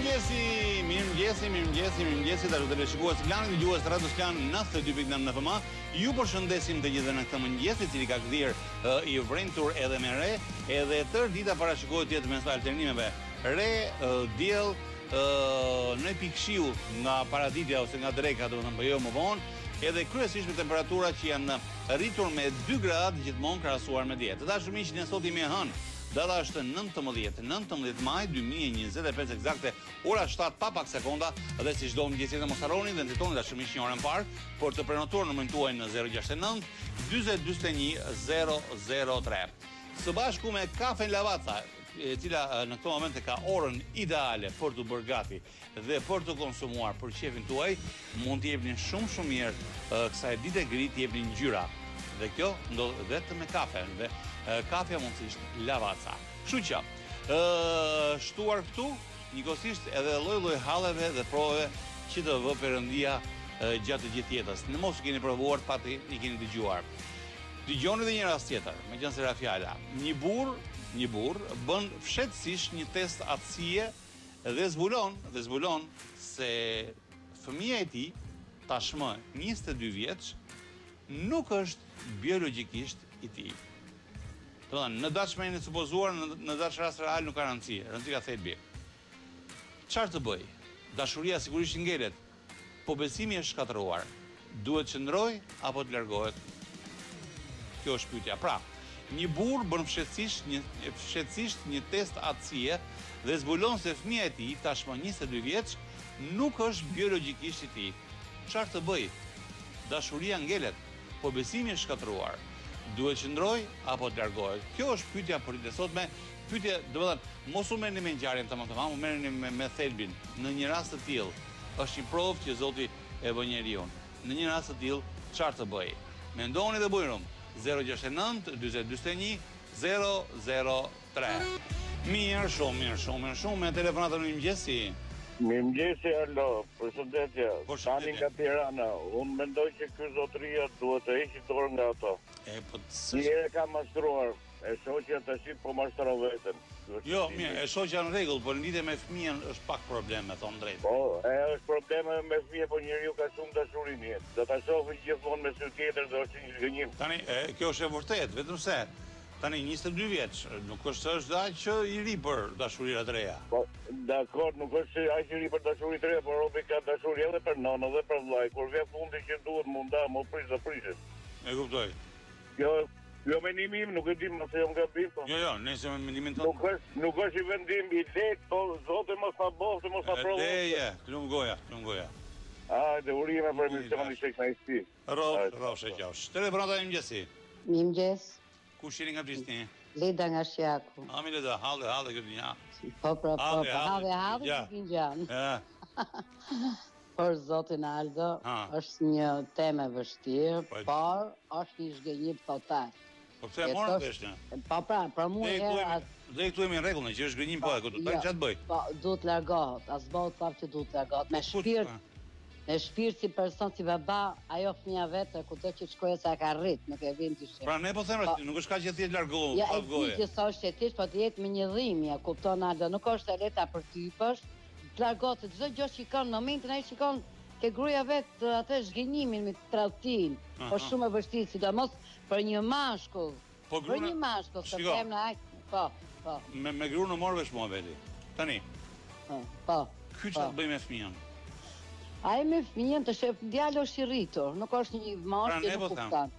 Mirëmëngjesi, të televizionistë Klan, dëgjues të radios Klan 92.9 në FM. Ju përshëndesim të gjithë në këtë mëngjes, i cili ka kthyer i vrentur edhe me re, edhe tërë dita parashikohet të jetë mes alternimeve re, diell, në pikëqiu nga paraditja ose nga dreka, domethënë po jo më vonë, edhe kryesisht me temperatura që janë rritur me 2 gradë gjithmonë krahasuar me dietë. Të dashur miq, ne sot jemi hënë. Data është 19 maj 2025 eksakte, ora 7 pa pak sekonda, dhe si çdo mëngjes mos harroni dhe nxitoni dashur miq një orën parë për të prenotuar numrin tuaj në 069 40 41 003. Së bashku me kafe Lavazza, e cila në këtë moment ka orën ideale për të bërë gati dhe për të konsumuar për shefin tuaj, mund të jepni shumë mirë kësaj dite gri të jepni ngjyra. Dhe kjo ndodh vetëm me kafe, dhe kafja mundësisht Lavazza. Kështu që, shtuar këtu, njëkohësisht edhe lloj halleve dhe provave që të vë Perëndia gjatë gjithë jetës. Në mos keni provuar, pati i keni dëgjuar. Dëgjoni edhe një rast tjetër, meqense era fjala. Një burr bën fshehtësisht një test aftësie dhe zbulon se fëmia e tij, tashmë 22 vjeç, nuk është biologjikisht i tij. Në dashmen e supozuar, në dash rast real nuk ka rëndësi. Rëndësia thelbi. Çfarë të bëj? Dashuria sigurisht ngelet, po besimi është shkatëruar. Duhet qëndroj apo të largohet? Kjo është pyetja. Pra, një burr bën fshehtësisht një test aftësie dhe zbulon se fëmia e tij, tashmë 22 vjeç, nuk është biologjikisht i tij. Çfarë të bëj? Dashuria ngelet, po besimi është shkatëruar. Duhet qëndroj apo të largohet? Kjo është pyetja për ditën e sotme. Pyetja, domethënë, mos u merrni me ngjarjen tamam, u merrni me thelbin. Në një rast të tillë, është një provë që Zoti e bën njeriu. Në një rast të tillë, çfarë të bëj? Mendoni dhe bujrum. 069 40 41 003. Mirë shumë me telefonatën në mëngjesi. Mirëmëngjesi, alo, përshëndetje. Tani nga Tirana. Unë mendoj që ky zotëria duhet të heqë dorë nga ato. Njëherë ka mashtruar, e shoqja tash po mashtron veten. Jo, mirë, e shoqja në rregull, por lidhje me fëmijën është pak probleme, thon drejt. Po, është probleme me fëmijën, po njeriu ka shumë dashuri në jetë. Do ta shohë gjithmonë me sy tjetër, do është një zgënjim. Tani, kjo është e vërtetë, vetëm se tani 22 vjeç, nuk është aq i ri për dashurinë të reja. Po, dakor, nuk është aq i ri për dashurinë të reja, por robi ka dashuri edhe për nonën dhe për vllai. Kur vjen fundi që duhet munda, më prishet. E kuptoj. Jo menimi im, nuk e di më se jam gabim. Jo, nëse me menimin tonë. Nuk është i vendim i lehtë, po Zoti mos ta boftë, mos ta provojë. Leje, klum goja. Dhe urime për misioni që kënaqësi. Rrov shëqosh. Telefonata e mëngjesi. Mirëmëngjes. Kush jeni nga Prishtinë? Leda nga Shjaku. Mi Leda, halle këtë një. Po, halle finxhan. Për zotin Aldo, është një temë e vështirë, por është një zgënjim total. Po pse e morën vesh? Po pra mua dhe këtu jemi në rregull, që është zgënjim po e këtu. Tani çfarë të bëj? Po, duhet largohet. As bëu thaf që duhet largohet me shpirt si person, si baba, ajo fëmia vetë, kudo që shkojë sa ka rrit, nuk e vjen ti. Pra ne po them, nuk është kaq e thjeshtë largohu, pa goje. Ja, që sa është e thjeshtë, po të jetë me një dhimbje, kupton Aldo, nuk është e lehta për ty, të largohet çdo gjë shikon në momentin ai shikon ke gruaja vet atë zgënjimin me tradhtin. Po shumë e vështirë, sidomos për një mashkull. Për një mashkull, të them në aq, po. Me gruan e morvesh mua veli. Tani. Po. Ky çfarë bëj me fëmijën? Ai me fëmijën të shef djalë është i rritur, nuk është një mosh që nuk kupton.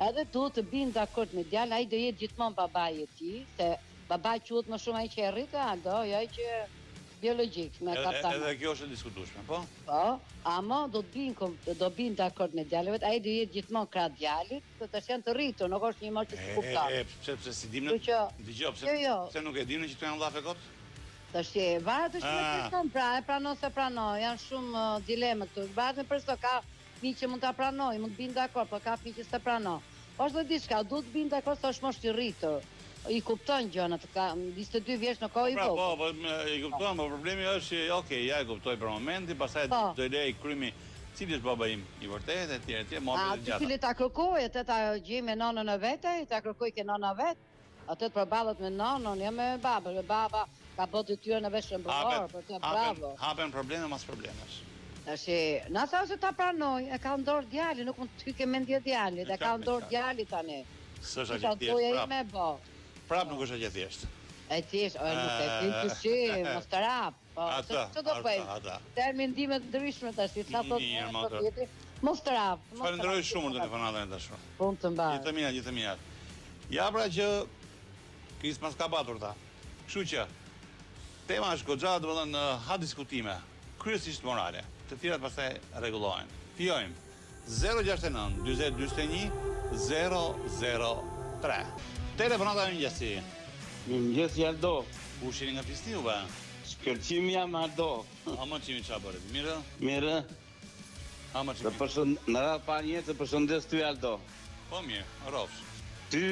Edhe duhet të bind dakord me djalë, ai do jetë gjithmonë babai i tij, se babai quhet më shumë ai që e rritë, Aldo, jo ai që biologjik me kaptan. Edhe kjo është e diskutueshme, po? Po, ama do bind dakord me djalëvet, ai do jetë gjithmonë krah djalit, të tash janë të rritur, nuk është një mosh që kupton. Pse si dimë? Dëgjoj, pse nuk e dinë që këto janë llafe kot? Tash varet është me person, pra e pranon se pranon, janë shumë dileme këtu. Varet me person, ka fëmijë që mund ta pranoj, mund të bind dakord, por ka fëmijë që s'e pranon. Është edhe diçka, duhet të bind dakord se është mosh i rritur. I kupton gjërat, ka 22 vjeç në kohë i vogël. Po, i kupton, por problemi është që okay, ja e kuptoj për momentin, pastaj do lej krymi cili është baba im i vërtetë etj, momente të gjata. Ti ta kërkoj, atë ta gjej me nonën e vet, ta kërkoj ke nona vet. Atë të përballet me nonën, jo me babën, baba ka bërë detyrën e vesh shëmbëtor, për të bravo. Hapen probleme mas problemesh. Tashi, na sa se ta pranoj, e ka ndorë djali, nuk mund të hyke mendje djali, dhe ka ndorë djali tani. S'është aq thjesht prap. Prap nuk është aq thjesht. E thjesht, nuk e tin të shi, mos të rap. Po, ç'do të bëjmë? Termindime të ndryshme tash, sa thotë. Mos të rap. Falenderoj shumë për telefonatën e dashur. Punë të mbarë. Gjithë të mira. Ja pra që Krismas ka batur ta. Kështu që tema është goxha, domethënë ha diskutime, kryesisht morale, të cilat pastaj rregullohen. Fillojmë 069 40 41 003. Telefonata e mëngjesi. Mëngjesi Aldo. U shihni nga Fistiu ba? Shkëlqim jam Aldo. Ama çimi çfarë bëre? Mirë? Mirë. Ama çimi. Në radhë pa një të përshëndes ty Aldo. Po mirë, rrofsh. Ty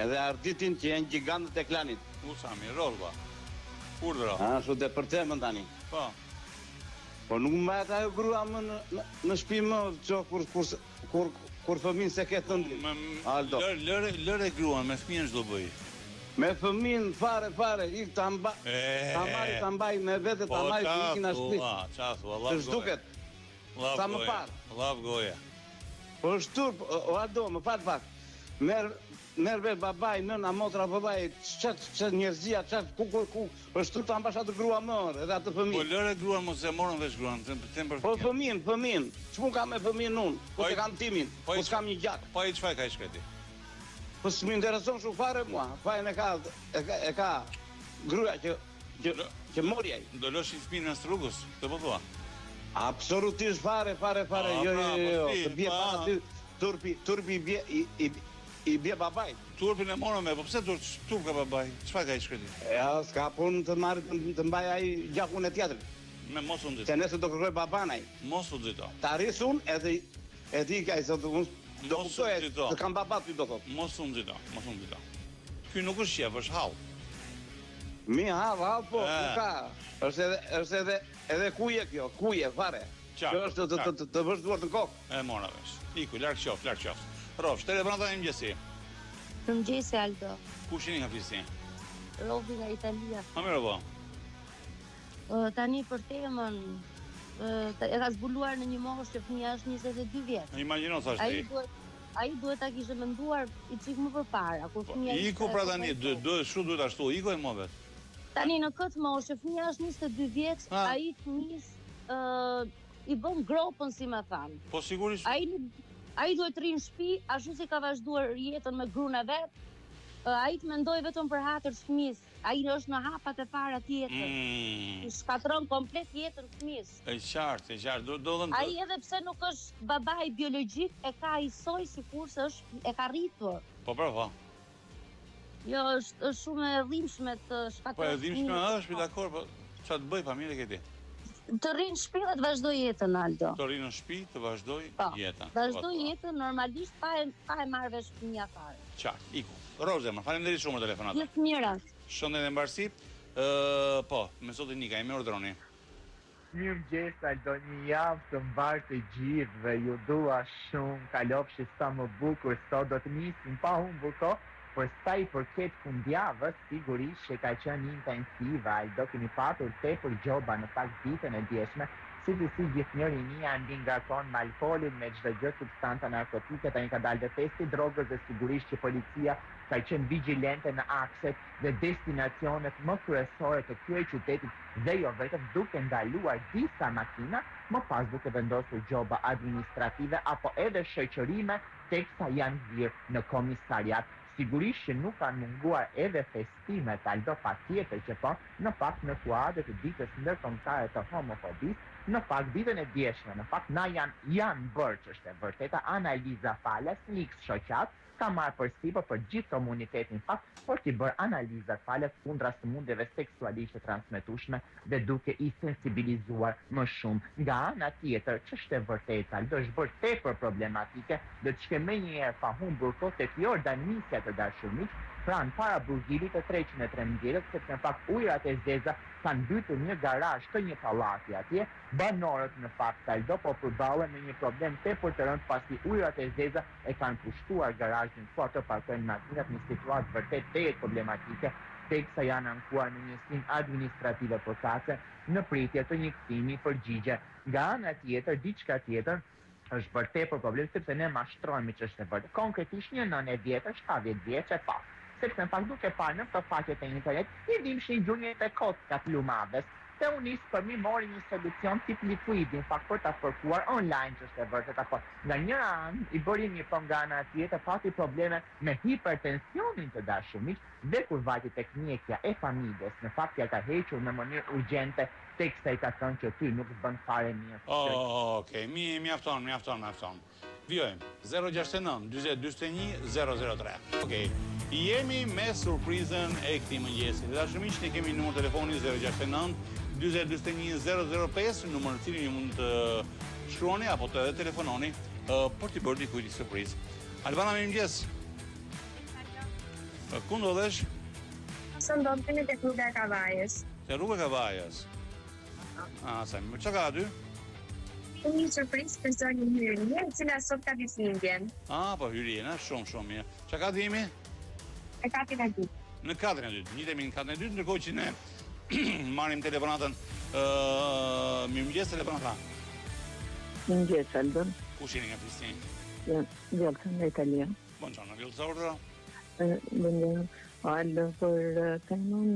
edhe Arditin që janë gjigantët e klanit. Sami, rrofba. Urdhëro. Ashtu të përtemën tani. Po. Po nuk më mbajt ajo grua më në shtëpi më kur fëmin se ke thënë Aldo. Lëre gruan me fëmijën ç'do bëj. Me fëmin fare, ik ta mbaj me vete ta marri ikin në shtëpi. Çfarë thua, Allah. Të zhduket. Sa më parë. Allah goja. Po shtur, o Aldo, më fal pak. Merr vetë babai, nëna, motra, babai, ç'të njerëzia, ku, shtur ta mbash atë grua më, edhe atë fëmijë. Po lëre gruan mos e morën vesh gruan, them për. Po fëmin, ç'mu kam me fëmin unë, po se kam timin, po s'kam një gjak. Po ai çfarë ka shkreti? Po s'më intereson shumë fare mua, fajin e ka gruaja që mori ai. Do lësh fëmijën në rrugës, të po thua. Absolutisht fare, jo, të bie pa aty turpi i bie babai. Turpin e morëm me, po pse turp ka babai? Çfarë ka shkreti? Ja, s'ka punë të marrë të mbaj ai gjakun e tjetrit. Me mos u nxito. Se nëse do kërkoj baban ai. Mos u nxito. Ta rrisun edhe ka i thotë unë do kuptoj të kam baba ty do thotë. Mos u nxito. Ky nuk është shef, është hall. Mi hall po, nuk ka. Është edhe kuje kjo, fare. Kjo është të vësh duart në kokë. E mora vesh. Iku, larg qoft. Rrofsh, telefonata e mëngjesi. Mëngjesi Aldo. Ku jeni nga Fisti? Robi nga Italia. Mirë po. Tani për temën e ka zbuluar në një moshë që fëmia është 22 vjeç. Imagjino sa është. Ai duhet ta kishte menduar i çik më përpara, kur fëmia Iku pra tani, duhet ashtu, iku e më vet. Tani në këtë moshë fëmia është 22 vjeç, ai fëmis i bën gropën si më than. Po sigurisht. Ai duhet të rrinë në shtëpi, ashtu si ka vazhduar jetën me gruan e vet. Ai të mendoj vetëm për hatër fëmis. Ai është në hapat e para tjetër. I shkatron komplet jetën fëmis. E qartë. Ai edhe pse nuk është babai biologjik, e ka isoj sikurse është e ka rritur. Po bravo. Jo, është shumë e dhimbshme të shkatron. Po e dhimbshme është, dakor, po çfarë të bëj familje këtij? Të rrinë në shtëpi dhe të vazhdoj jetën, Aldo. Të rrinë në shtëpi, të vazhdoj jetën. Vazhdoj jetën normalisht, pa e marrë vesh fëmia fare. Qartë, iku. Rozema, faleminderit shumë për telefonatën. Gjithë mira. Shëndet e mbarësi. Po, me sotin Nika, me urdhroni. Mirëmëngjes, Aldo, një javë të mbarë të gjithë dhe ju dua shumë, kalofshi sa më bukur, sot do të nisim pa humbur kohë. Për sa i përket fundjavës, sigurisht që ka qenë intensive, Aldo, kemi patur tepër gjoba në pak ditën e djeshme, si gjithë njëri një andi ngarkon me alkoolin, me çdo gjë substanta narkotike, tani ka dalë dhe testi drogës dhe sigurisht që policia ka qenë vigjilente në akset dhe destinacionet më kryesore të këtyre qytetit dhe jo vetëm duke ndaluar disa makina, më pas duke vendosur gjoba administrative apo edhe shoqërime teksa janë vrirë në komisariat. Sigurisht që nuk kanë munguar edhe festimet, Aldo, patjetër që po, në fakt në kuadër të ditës ndërkombëtare të homofobisë, në fakt ditën e djeshme, në fakt na janë bërë që është e vërteta analiza falas, X shoqat, ka marrë përsipër për gjithë komunitetin fakt, por t'i bërë analizat falas kundra sëmundjeve seksualisht të transmetueshme dhe duke i sensibilizuar më shumë. Nga ana tjetër, ç'është e vërtetë, Aldo, është bërë tepër problematike dhe të shkeme njëherë pa humbur kohë tek jordanisja të dashurmiq, pranë para burgilit të 313, sepse në fakt ujërat e zeza kanë mbytur një garazh të një pallati atje, banorët në fakt, Aldo, po përballen me një problem tepër të rëndë pasi ujërat e zeza e kanë pushtuar garazhin ku ato parkojnë makinat në situatë vërtet të problematike, teksa janë ankuar në një sim administrative përkatëse në pritje të një kthimi përgjigje. Nga ana tjetër, diçka tjetër është bërë tepër problem sepse ne mashtrohemi që është e vërtetë. Konkretisht një nënë e vjetër, 70 vjeç e pa. Sepse në fakt duke parë në faqet e internet, i dimshin gjunjët e kocka të lumades. Se unë nisë për mi mori një solucion tip liquid, në fakt për ta përkuar online që është e vërtet apo. Nga një anë i bëri një po nga ana tjetër pati probleme me hipertensionin të dashumit dhe kur vajti tek mjekja e familjes, në fakt ja ka hequr në mënyrë urgjente teksa i ka thënë që ty nuk bën fare mirë. Okej, mjafton. Vjojmë 069 40 41 003. Okej. Jemi me surprizën e këtij mëngjesi. Dashuriq, ne kemi numër telefoni 069 40 41 005, numër në cilin ju mund të shkruani apo të telefononi për t'i bërë dikujt një surprizë. Albana, mirëmëngjes. Ku ndodhesh? Së ndodhemi tek rruga e Kavajës. Te rruga e Kavajës. Sa më çka ka aty? Një surprizë për zonjën Hyrje, e cila sot ka ditëlindjen. Po Hyrje, shumë mirë. Çka ka dhimi? E katrin e dytë. Në katrin e dytë, njitemi në katrin e dytë, ndërkohë që ne marrim telefonatën. Mirëmëngjes, telefonata. Mirëmëngjes, Aldon. Kush jeni nga Prishtinë? Vjolta nga Italia. Buongiorno, Vjolta. Buongiorno. Aldo, për kanon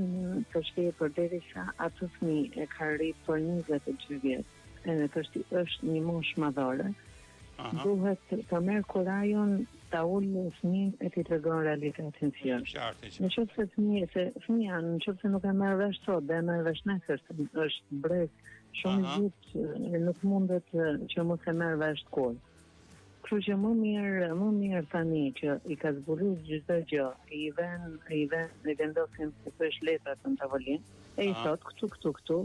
të shkepër derisa atë fëmijë e ka rritë për 22 vjet, edhe është një moshë madhore, duhet të merr kurajon ta ulë fëmijën e t'i tregon realitetin si është. Në qoftë se fëmija nëse nuk e merr vesh sot, dhe e merr vesh nesër, është brez shumë i gjutë, nuk mundet që mos e merr vesh kurrë. Kështu që më mirë tani që i ka zbuluar çdo gjë, i vendosin se është letrat në tavolinë, e i thot këtu,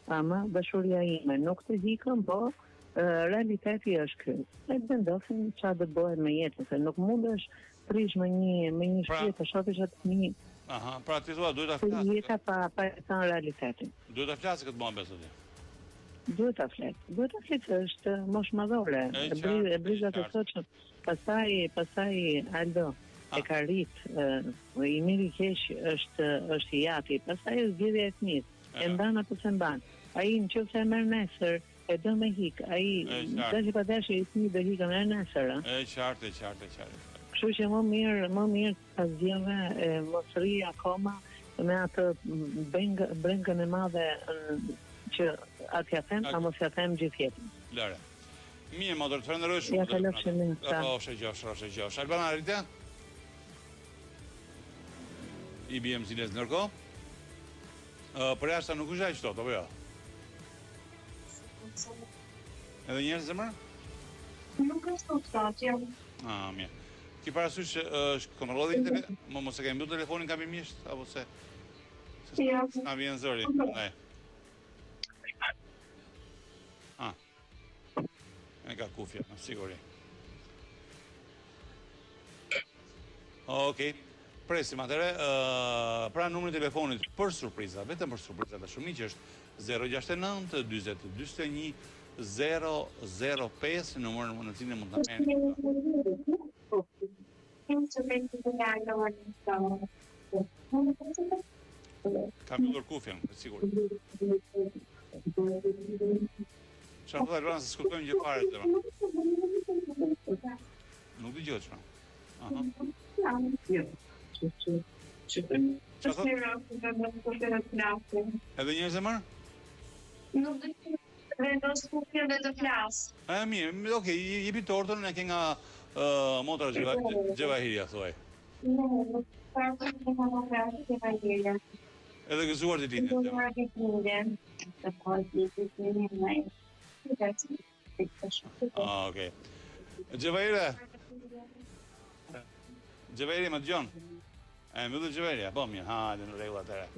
ama dashuria ime nuk të hikëm, po realiteti është ky. E vendosin çfarë do bëhet me jetën, se nuk mundesh prish me një shtëpi të shohësh atë fëmijë. Pra ti thua duhet ta flasë. Jeta pa të thënë realitetin. Duhet ta flasë këtë mohabet sot. Duhet ta flet, është moshë madhore. E briza të thotë, pastaj Aldo e ka rrit, i miri keq është i jati, pastaj është zgjedhja e fëmijës. E mban apo se mban. Ai nëse e merr nesër, e do me hik. Ai dashi pa dashi i fëmijë do hikën e nesër. E qartë. Kështu që më mirë ta zgjidhë mos rri akoma me atë brengën e madhe që atë ja them, a mos ja them gjithë jetën. Lare. Mirë, më të falenderoj shumë. Ja kalofshë mirë. Roshe gjosh. Albana, rritja? I bijem ziles nërko. Për jashtë nuk është aq tot, apo jo? Edhe njerëz zemër? Nuk është tot, jo. Mirë. Ki parasysh që është kontrollohet internet? Mos e ke mbyll telefonin kapimisht apo se? Jo. Na vjen zëri. Ne. E ka kufja, siguri. Okej. Presim atëre, pra numrin e telefonit për surpriza, vetëm për surpriza dashumiq është 069 40 41 005, numër në cilin mund ta merrni. Kam mbyllur kufjen, sigurt. Çfarë thotë Albana se skuptojmë gjë fare të tëra? Nuk dëgjohet çfarë. Edhe një zemër? Nuk dëgjohet vendos kufjen dhe të flas. Mirë, okej, jepi tortën e ke nga motra Xhevahiria thuaj. Edhe gëzuar ditën. Okej. Xhevahiria më dëgjon? Më dëgjon Xhevahiria, po mirë, hajde në rregull atëherë.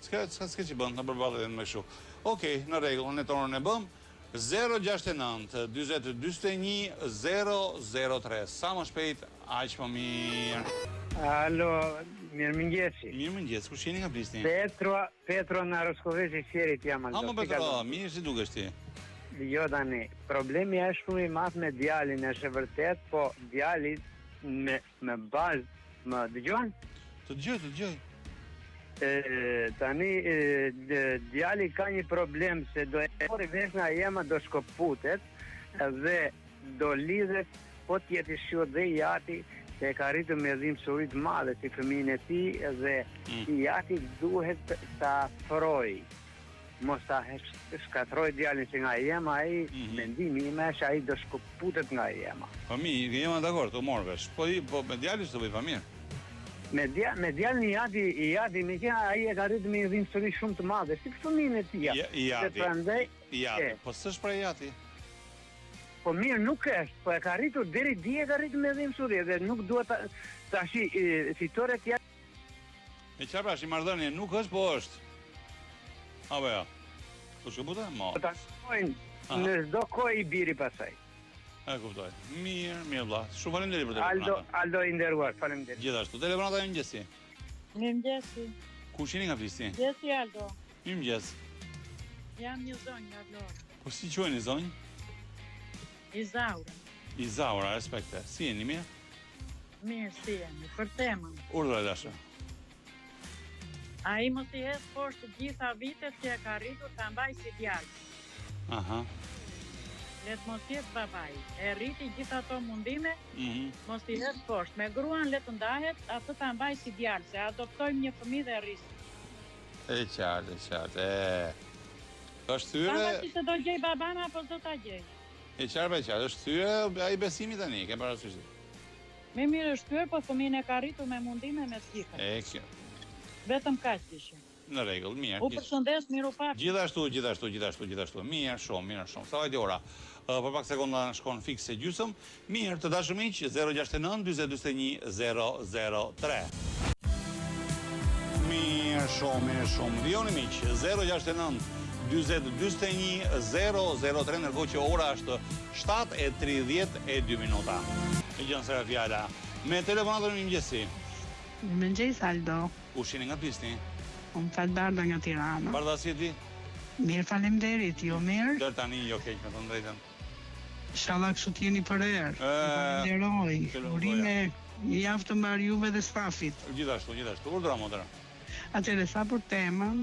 S'ka që bën, në përballet edhe më shumë. Okej, në rregull, ne tonën e bëm. 069 40 41 003. Sa më shpejt, aq më mirë. Alo, mirëmëngjesi. Mirëmëngjes, kush jeni nga Prishtinë? Petro nga Roskoveci Qerit jam Aldo. Ma Petro, mirë si dukesh ti? Jo tani, problemi është shumë i madh me djalin, është e vërtet, po djali me bazë më dëgjon? Të dëgjoj. Tani djali ka një problem se do e mori vesh nga jema do shkoputet dhe do lidhet po tjeti shqot dhe jati se ka rritë me dhimbësurit madhe si fëmijën e tij dhe jati duhet ta afroj. Mos ta shkatroj djalin që nga jema ai mendimi im është ai do shkoputet nga jema. Po mirë, jema dakord, u mor vesh. Po me djalin s'do bëj pa mirë. Me djalin i jati me që ai e ka rritë me dhimbësuri shumë të madhe, si fëmijën e tij. Jati, po s'është pra jati. Po mirë nuk është, po e ka rritur deri dje ka rritur me dhimbësuri dhe nuk duhet tash fitore të Me çfarë prash i marrëdhënie nuk është, po është. Apo ja. Po shkëputa? Po ta shkojnë në çdo kohë i biri pasaj. E kuptoj. Mirë vlla. Shumë faleminderit për telefonatën. Aldo i nderuar, faleminderit. Gjithashtu, telefonata e mëngjesi. Mirëmëngjesi. Kush jeni nga Fisti? Mëngjesi Aldo. Mirëmëngjes. Jam një zonjë nga Vlora. Po si quheni zonjë? Izaura. Izaura, respekte. Si jeni mirë? Mirë, si jeni, për temën. Urdhra dasha. Ai mos i hes poshtë të gjitha vitet që e ka rritur ta mbaj si djalë. Aha. Let mos jetë babai. E rriti gjitha ato mundime, mos i hes poshtë. Me gruan le të ndahet, atë ta mbaj si djalë, se adoptojmë një fëmijë dhe rrisim. E qartë. Është thyre... Pama që se do gjej baban apo do ta gjej. E qartë, është thyre ai besimi tani, ke parasysh. Me mirë është thyre, po fëmijën e ka rritur me mundime me të gjitha. E kjo. Vetëm kaq ishte. Në rregull, mirë. U përshëndes, miru paf. Gjithashtu. Mirë shumë. Sa vajti ora? Për pak sekonda shkon fikse gjysëm. Mirë, të dashur miq, 069 40 41 003. Mirë shumë. Vjoni miq, 069 40 41 003, ndërkohë që ora është 7:32 minuta. E gjën sera fjala. Me telefonatën e mëngjesi. Mëngjes Aldo. Kush jeni nga Pisti? Unë Falbarda nga Tirana. Barda si ti? Mirë, faleminderit, jo mirë. Dër tani jo keq me të drejtën. Inshallah kështu t'jeni për herë. Falenderoj. Urime një javë të mbar juve dhe stafit. Gjithashtu. Urdhra motër. Atëherë sa për temën.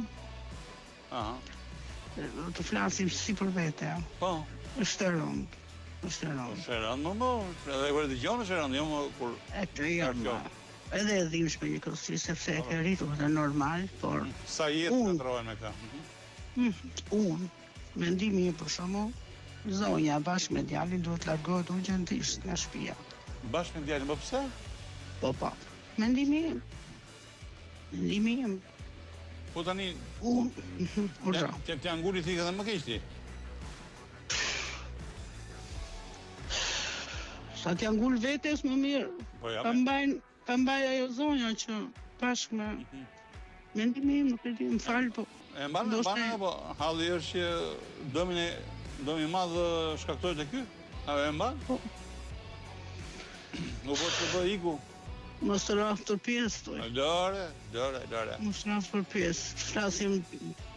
Aha. Të flasim si për vete. Po. Është e rëndë. Edhe kur dëgjon është e rëndë, jo më kur. Edhe e dhimbshme një kësi, sepse e ke rritur dhe normal, por... Sa jetë të ndrohen me këta? Unë, mendimi për shembull, zonja bashkë me djalin duhet largohet urgjentisht nga shtëpia. Bashkë me djalin, po pse? Po. Mendimi im. Po tani... Unë... T'ja nguri thikë edhe më keq ti? Sa t'ja ngul vetes më mirë. Po ja. Ta mbaj ajo zonja që bashkë me mendimi im, nuk e di, më fal, po... E mbanë, po halli është që dëmi madhë shkaktojt e ky? A e mbanë? Po. Nuk po të bë iku? Mos të rafë të pjesë, toj. Dore. Mos të rafë për pjesë. Flasim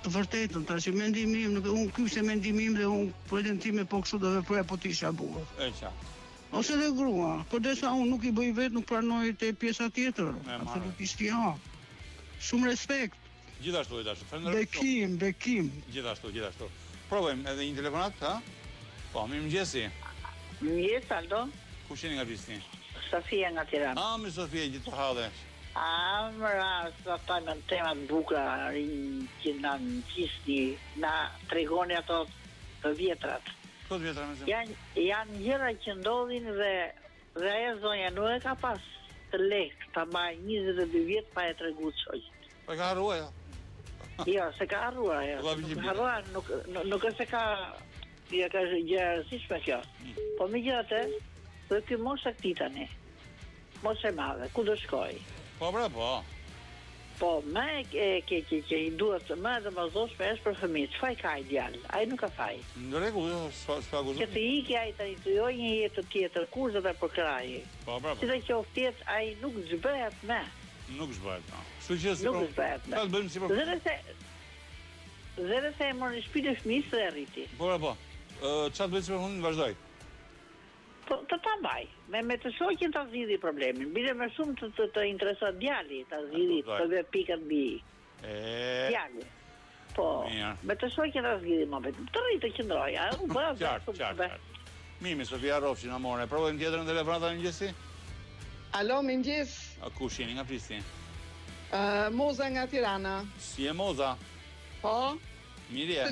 të vërtetën, ta që mendimi im, unë kyshe mendimi im dhe unë pretendime po kështu dhe veproja po t'isha burë. E qartë. Ose dhe grua, por desa unë nuk i bëj vetë, nuk pranoj të pjesa tjetër. Absolutisht ja. Shumë respekt. Gjithashtu. Bekim. Gjithashtu. Provojmë edhe një telefonat, ha? Po, mirëmëngjesi. Mirë, Aldo. Kush jeni nga Pisti? Sofia nga Tirana. Mi Sofia, gjithë të hadhe. Mëra, sa tajme në temat bukra, që nga në Pisti, na tregoni ato të vjetrat. Këtë vjetra me se? Janë gjëra që ndodhin dhe ajo zonja nuk e ka pas të lehtë ta mbaj 22 vjet pa e tregu çojit. Po e ka harruar ja? Jo, se ka harruar ajo. Nuk është se ka gjë e rëndësishme kjo. Po megjithatë, dhe ky mos e këtij tani. Mos e madhe, ku do shkoj? Po. Po, me që i duhet më domosdoshme është për fëmijë. Çfarë ka ai djalë? Ai nuk ka faj. Në rregull, s'ka guzim. Që të ikë ai tani të joj një jetë tjetër, kurse ata për kraji. Po. Si të qoftë tjetër, ai nuk zbëhet me. Nuk zbëhet, po. Kështu që si nuk zbëhet me. Sa bëjmë si për... Dhe se e mori shtëpinë e fëmijës dhe e rriti. Po. Çfarë bëjmë si për fundin vazhdoj? Po, të ta mbaj. Me të shoqin ta zgjidhi problemin. Bile më shumë të intereson djali ta zgjidhi, të vë pikat mbi. Djali. Po, me të shoj që të zgjidhi më vetë. Të rritë të qëndroja, unë bëra qartë. Mimi, Sofia Rofshin, amore, provojmë tjetër në telefonata në mëngjesi? Alo, mëngjes. Kush jeni nga Prishtinë? Moza nga Tirana. Si e Moza? Po. Mirë je?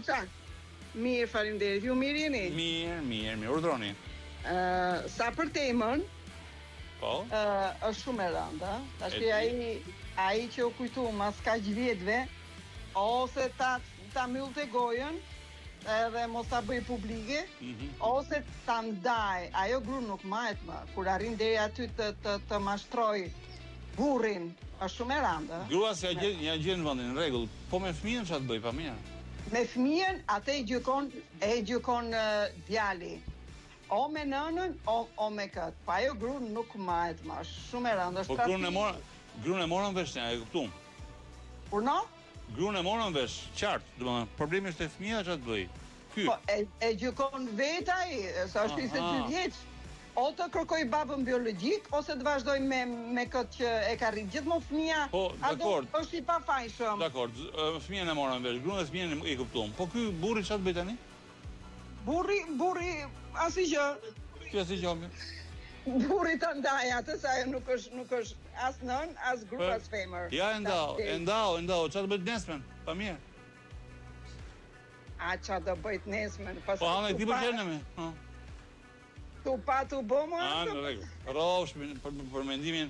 Mirë, faleminderit. Ju mirë jeni? Mirë, urdhroni. Sa për temën, po? Është shumë e rëndë, tash ai që u kujtu mas kaq vjetëve, ose ta myllte gojën, edhe mos ta bëj publike, ose ta ndaj, ajo gru nuk mahet më, kur arrin deri aty të mashtroj burrin, është shumë e rëndë. Grua se ja gjen vendin në rregull, po me fëmijën çfarë të bëj pa mirë? Me fëmijën atë e gjykon djali. O me nënën, o me këtë. Pa ajo gru nuk mahet më, është shumë e rëndë. Po gruan e morën vesh, e kuptuam. Kur no? Gruan e morën vesh, qartë, domethënë, problemi është te fëmia çfarë të bëj? Ky. Po e gjykon vetë ai, sa është 22 vjeç. O të kërkoj babën biologjik, ose të vazhdoj me këtë që e ka rritë gjithmonë fëmia. Po, dakord. Është i pafajshëm. Dakord, fëmijën e morën vesh, gruan e fëmijën e kuptuam. Po ky burri çfarë të bëj tani? Burri asgjë. Ky asgjë. Burri të ndaj atë, sa nuk është as nën, as grup, as femër. Ja, e ndau, çfarë të bëjt nesmen? Pa mirë. A çfarë do bëjt nesmen? Po, hanë ti pëlqen me. Tu pa tu bëmë? Në rregull. Rrofsh për mendimin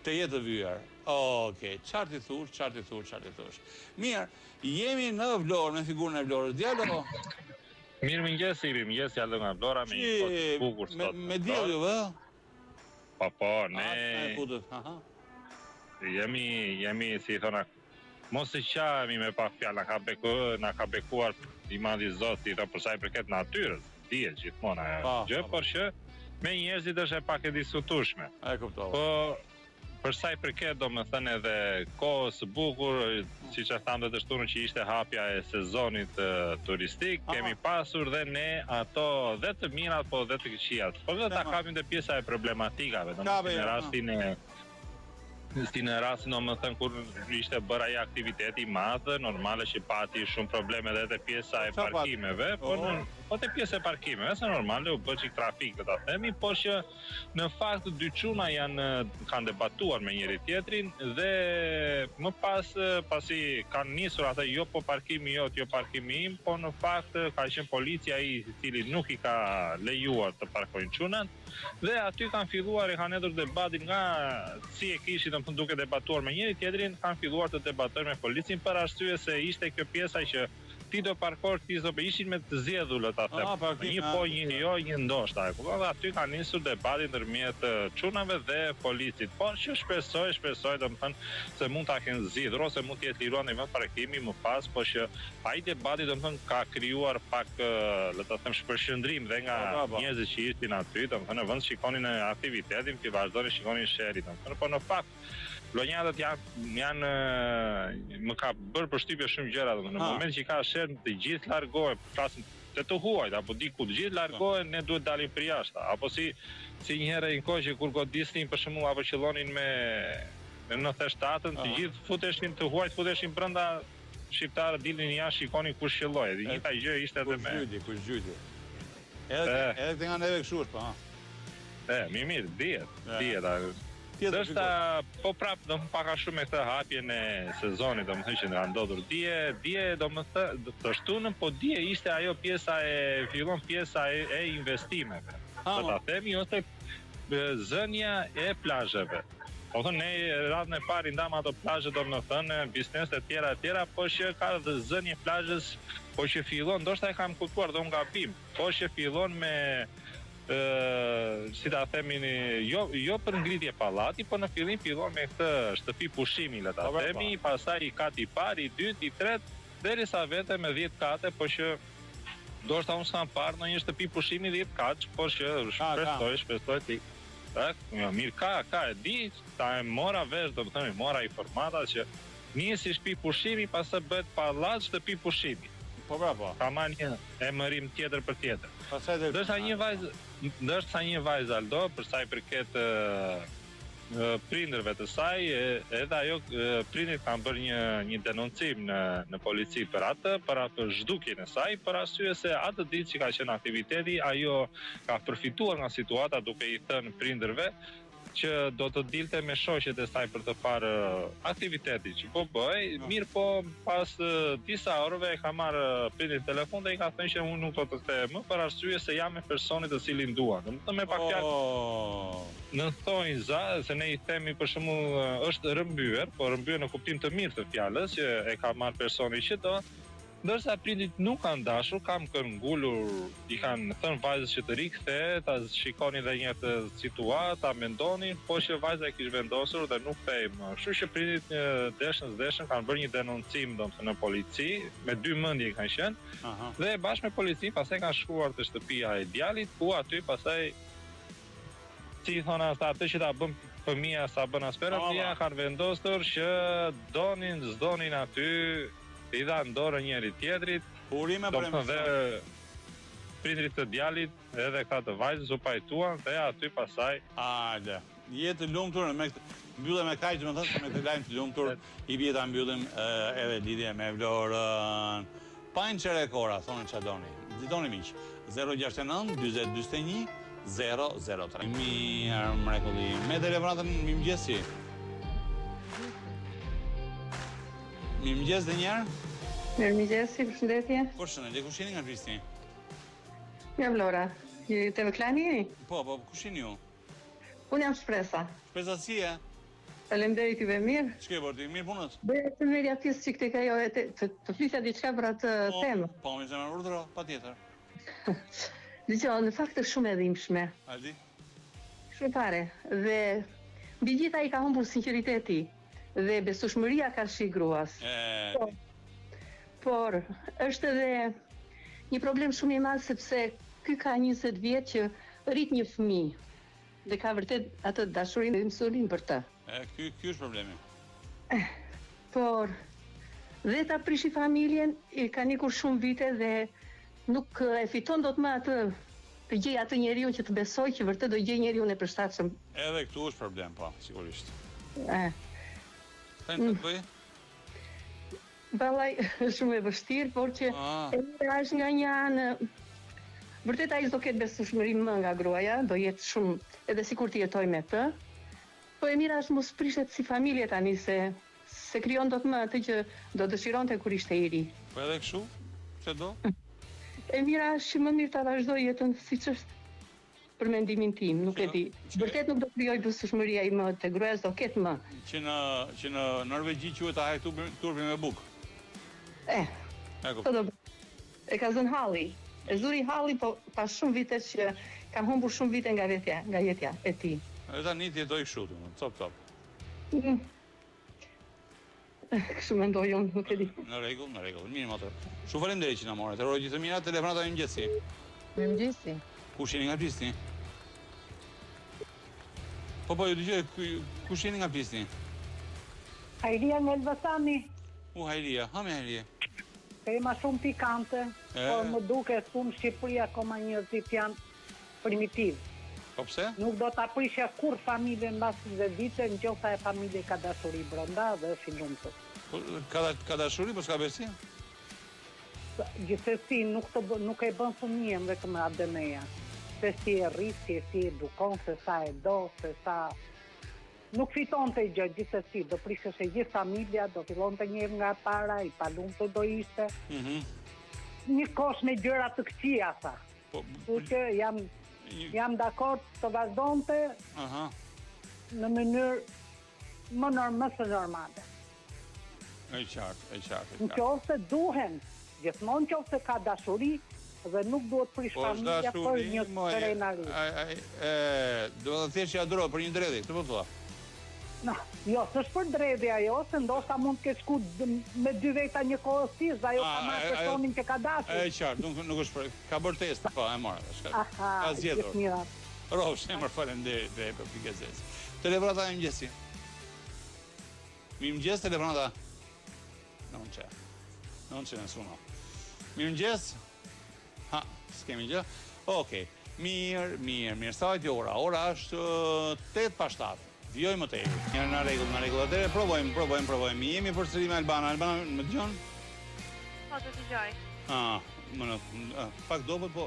të jetë të vyer. Okej, çfarë ti thosh? Mirë, jemi në Vlorë me figurën e Vlorës. Djalo. Mirë mëngjes, jallo nga Vlora me një foto bukur sot. Me diellu, vë? Po, ne jemi si thona, mos e qajemi me pak fjalë, na ka bekuar i madhi Zoti për sa i përket natyrës. Dihet gjithmonë ajo gjë, por që me njerëzit është e pak e diskutueshme. E kuptova. Po për sa i përket domethënë edhe kohës së bukur, siç e thamë të shtunën që ishte hapja e sezonit turistik, kemi pasur dhe ne ato dhe të mirat, po dhe të këqijat. Po vetë ta kapim te pjesa e problematikave, domethënë në rastin domethënë kur ishte bërë ai aktiviteti i madh, normale që pati shumë probleme edhe te pjesa e parkimeve, po te pjesa e parkimeve, është normale u bë çik trafik, le ta themi, por që në fakt dy çuna kanë debatuar me njëri tjetrin dhe më pas pasi kanë nisur atë jo po parkimi jot, jo parkimi im, po në fakt ka qenë policia i cili nuk i ka lejuar të parkojnë çunat dhe aty kanë filluar e kanë hedhur debatin nga si e kishin duke debatuar me njëri tjetrin, kanë filluar të debatojnë me policin për arsye se ishte kjo pjesa që ti do parkosh, ti do ishin me të zgjedhur, le ta them. Një po, një jo, një ndoshta. Dhe aty kanë nisur debati ndërmjet çunave dhe policit. Por që shpresoj domethënë se mund ta kenë zgjidhur ose mund të jetë liruar në vend parkimi më pas, por që ai debati domethënë ka krijuar pak le ta them shpërshëndrim dhe nga njerëzit që ishin aty, domethënë në vend shikonin aktivitetin, ti vazhdonin shikonin sherin, domethënë po në fakt Vlonjatët janë më ka bërë përshtypje shumë gjëra, në moment që ka sherr të gjithë largohen, flasin të huajt apo diku të gjithë largohen, ne duhet dalim për jashtë, apo si një herë një kohë që kur godisnin për shembull apo qellonin me 97-ën, të gjithë futeshin të huajt, futeshin brenda, shqiptarët dilnin jashtë, shikonin kush qelloi. Dhe njëjta gjë ishte edhe me kush gjyti. Edhe nga neve kështu është, po. Mirë, dihet. Dërsa, po prapë, do më paka shumë me këtë hapjen e sezonit, do më thënë që nga ndodhur. Dje, do më thënë, të shtunën, po dje ishte ajo fillon pjesa e investimeve. Do ta themi, ose zënja e plazheve. Po thënë, ne radhën e parë ndam ato plazhe, do më thënë, biznes e tjera, po që ka dhe zënje plazhës, po që fillon, ndoshta e kam kuptuar dhe unë gabim, po që fillon me si ta themi jo për ngritje pallati, po në fillim fillon me këtë shtëpi pushimi, le ta themi, pastaj i kati i parë, i dytë, i tretë, derisa vete me 10 kate, po që ndoshta unë s'kam parë në një shtëpi pushimi 10 kaç, por që shpresoj ti. Mirë ka e di, ta e mora vesh, do të themi, mora informata që nisi shtëpi pushimi, pastaj bëhet pallat shtëpi pushimi. Po. Ka marrë një emërim tjetër për tjetër. Ndërsa një vajzë Aldo, për sa i përket prindërve të saj, edhe ajo prindrit kanë bërë një denoncim në polici për atë zhdukjen e saj, për arsye se atë ditë që ka qenë aktiviteti, ajo ka përfituar nga situata duke i thënë prindërve që do të dilte me shoqet e saj për të parë aktiviteti që po bëj, mirë po pas disa orëve e ka marrë prindin telefon dhe i ka thënë që unë nuk do të them më për arsye se jam me personit të cilin dua. Domethënë me pak fjalë. Në thonjë za, se ne i themi për shembull është rrëmbyer, po rrëmbyer në kuptim të mirë të fjalës që e ka marrë personi që do. Ndërsa prindit nuk kanë dashur, kam këngulur, i kanë thënë vajzës që të rikthehet, ta shikoni dhe një të situatë, ta mendonin, po që vajza e kishte vendosur dhe nuk thejmë. Kështu që prindit deshën kanë bërë një denoncim domethënë në polici, me 2 mendje kanë qenë, dhe bashkë me policin pastaj kanë shkuar te shtëpia e djalit, ku aty pastaj si thonë atë që ta bën fëmia sa bën asperë, ja kanë vendosur që donin, s'donin aty i dha në dorë njëri tjetrit, dhe prindrit të djalit edhe ka të vajzës u pajtuan dhe aty pasaj. Ajde, jetë lumtur, mbyllëm me kaq, domethënë se me të lajm të lumtur, i bie ta mbyllim edhe lidhje me Vlorën. Pançere kora, thonë çfarë doni. Ditoni miq. 069 40 41 003. Mirë, mrekulli. Me telefonatën mirëmëngjesi. Mirëmëngjes dhe njerë? Mirëmëngjes, përshëndetje. Përshëndetje, kush jeni nga Prishtinë? Ja Vlora, te Vëklani jeni? Po, kush jeni ju? Unë jam Shpresa. Shpresa si e? Faleminderit juve mirë. Ç'ke bërë, mirë punët? Bëja të merja pjesë që këtë ajo të flisja diçka për atë temë. Po, më zemër urdhëro, patjetër. Dgjoj, në fakt është shumë e dhimbshme. Aldi? Shumë fare. Dhe mbi gjitha i ka humbur sinqeriteti dhe besueshmëria ka shi gruas. Por është edhe një problem shumë i madh sepse ky ka 20 vjet që rrit një fëmijë dhe ka vërtet atë dashurinë dhe mësurin për të. Ky është problemi. Por dhe ta prishi familjen, i ka nikur shumë vite dhe nuk e fiton dot më atë të gjej atë njeriu që të besoj që vërtet do gjej njeriu e përshtatshëm. Edhe këtu është problem, po, sigurisht. Të bëj? Ballaj, është shumë e vështirë, por që e mira është nga një anë, vërtet ai s'do ketë besueshmëri më nga gruaja, do jetë shumë, edhe sikur të jetoj me të, po e mira është mos prishet si familje tani, se krijon dot më atë që do dëshironte kur ishte i ri. Po edhe kështu? Pse do? E mira është që më mirë ta vazhdoj jetën siç është. Për mendimin tim, nuk e di. Vërtet nuk do krijoj besueshmëri ai më te gruaja, do ketë më. Që në Norvegji quhet a turpi me buk. E ka zënë halli. E zuri halli, po pas shumë vitesh që kam humbur shumë vite nga jetja e tij. E tani ti jetoj kështu, top. Kështu mendoj unë, nuk e di. Në rregull. Mirë motor. Shumë faleminderit që na morët. Uroj gjithë të mira, telefonata mirëmëngjesi. Mirëmëngjesi. Kush jeni nga Prishtinë? Po, ju dëgjoj, kush jeni nga Prishtinë? Hajria nga Elbasani. Hajria, me Hajrie. Tema shumë pikante, por më duket shumë Shqipëria akoma njerëzit janë primitiv. Po pse? Nuk do ta prishja kur familjen mbas 20 vite, nëse e familje ka dashuri brenda dhe është i lumtur. Ka dashuri, po s'ka besim? Gjithsesi nuk e bën fëmijën vetëm ADN-ja. Se si e rrit, si e edukon, se sa e do, se sa... Nuk fiton të gjë gjithsesi, do prishësh e gjithë familja, do fillon të njërë nga para, i palumtur do ishte. Një kosh me gjëra të këqija, tha. Që jam dakord të vazhdonte në mënyrë më së normale. E qartë. Në qoftë se duhen, gjithmonë qoftë se ka dashuri, dhe nuk duhet prish familja për një serenari. Do të thjesht që ja duro për një dredhi, këtë po thua? Jo, s'është për dredhi ajo, se ndoshta mund të ketë shku me 2 veta një kohësisht, dhe ajo ka marrë personin që ka dashur. E qartë, nuk është për... Ka bërë test, po, e marrë. Ka zgjedhur. Rosh, emër faleminderit dhe për pikëzes. Telefonata e mëngjesi. Mirëmëngjes, telefonata. Non c'è nessuno. Mirëmëngjes. S'kemi gjë. Okej. Mirë. Sa e ora? Ora është 8:07. Vjoj më tej. Në rregull. Atëherë provojmë. Jemi përsëri me Albana. Albana, më dëgjon? Po, të dëgjoj. Pak dobët, po.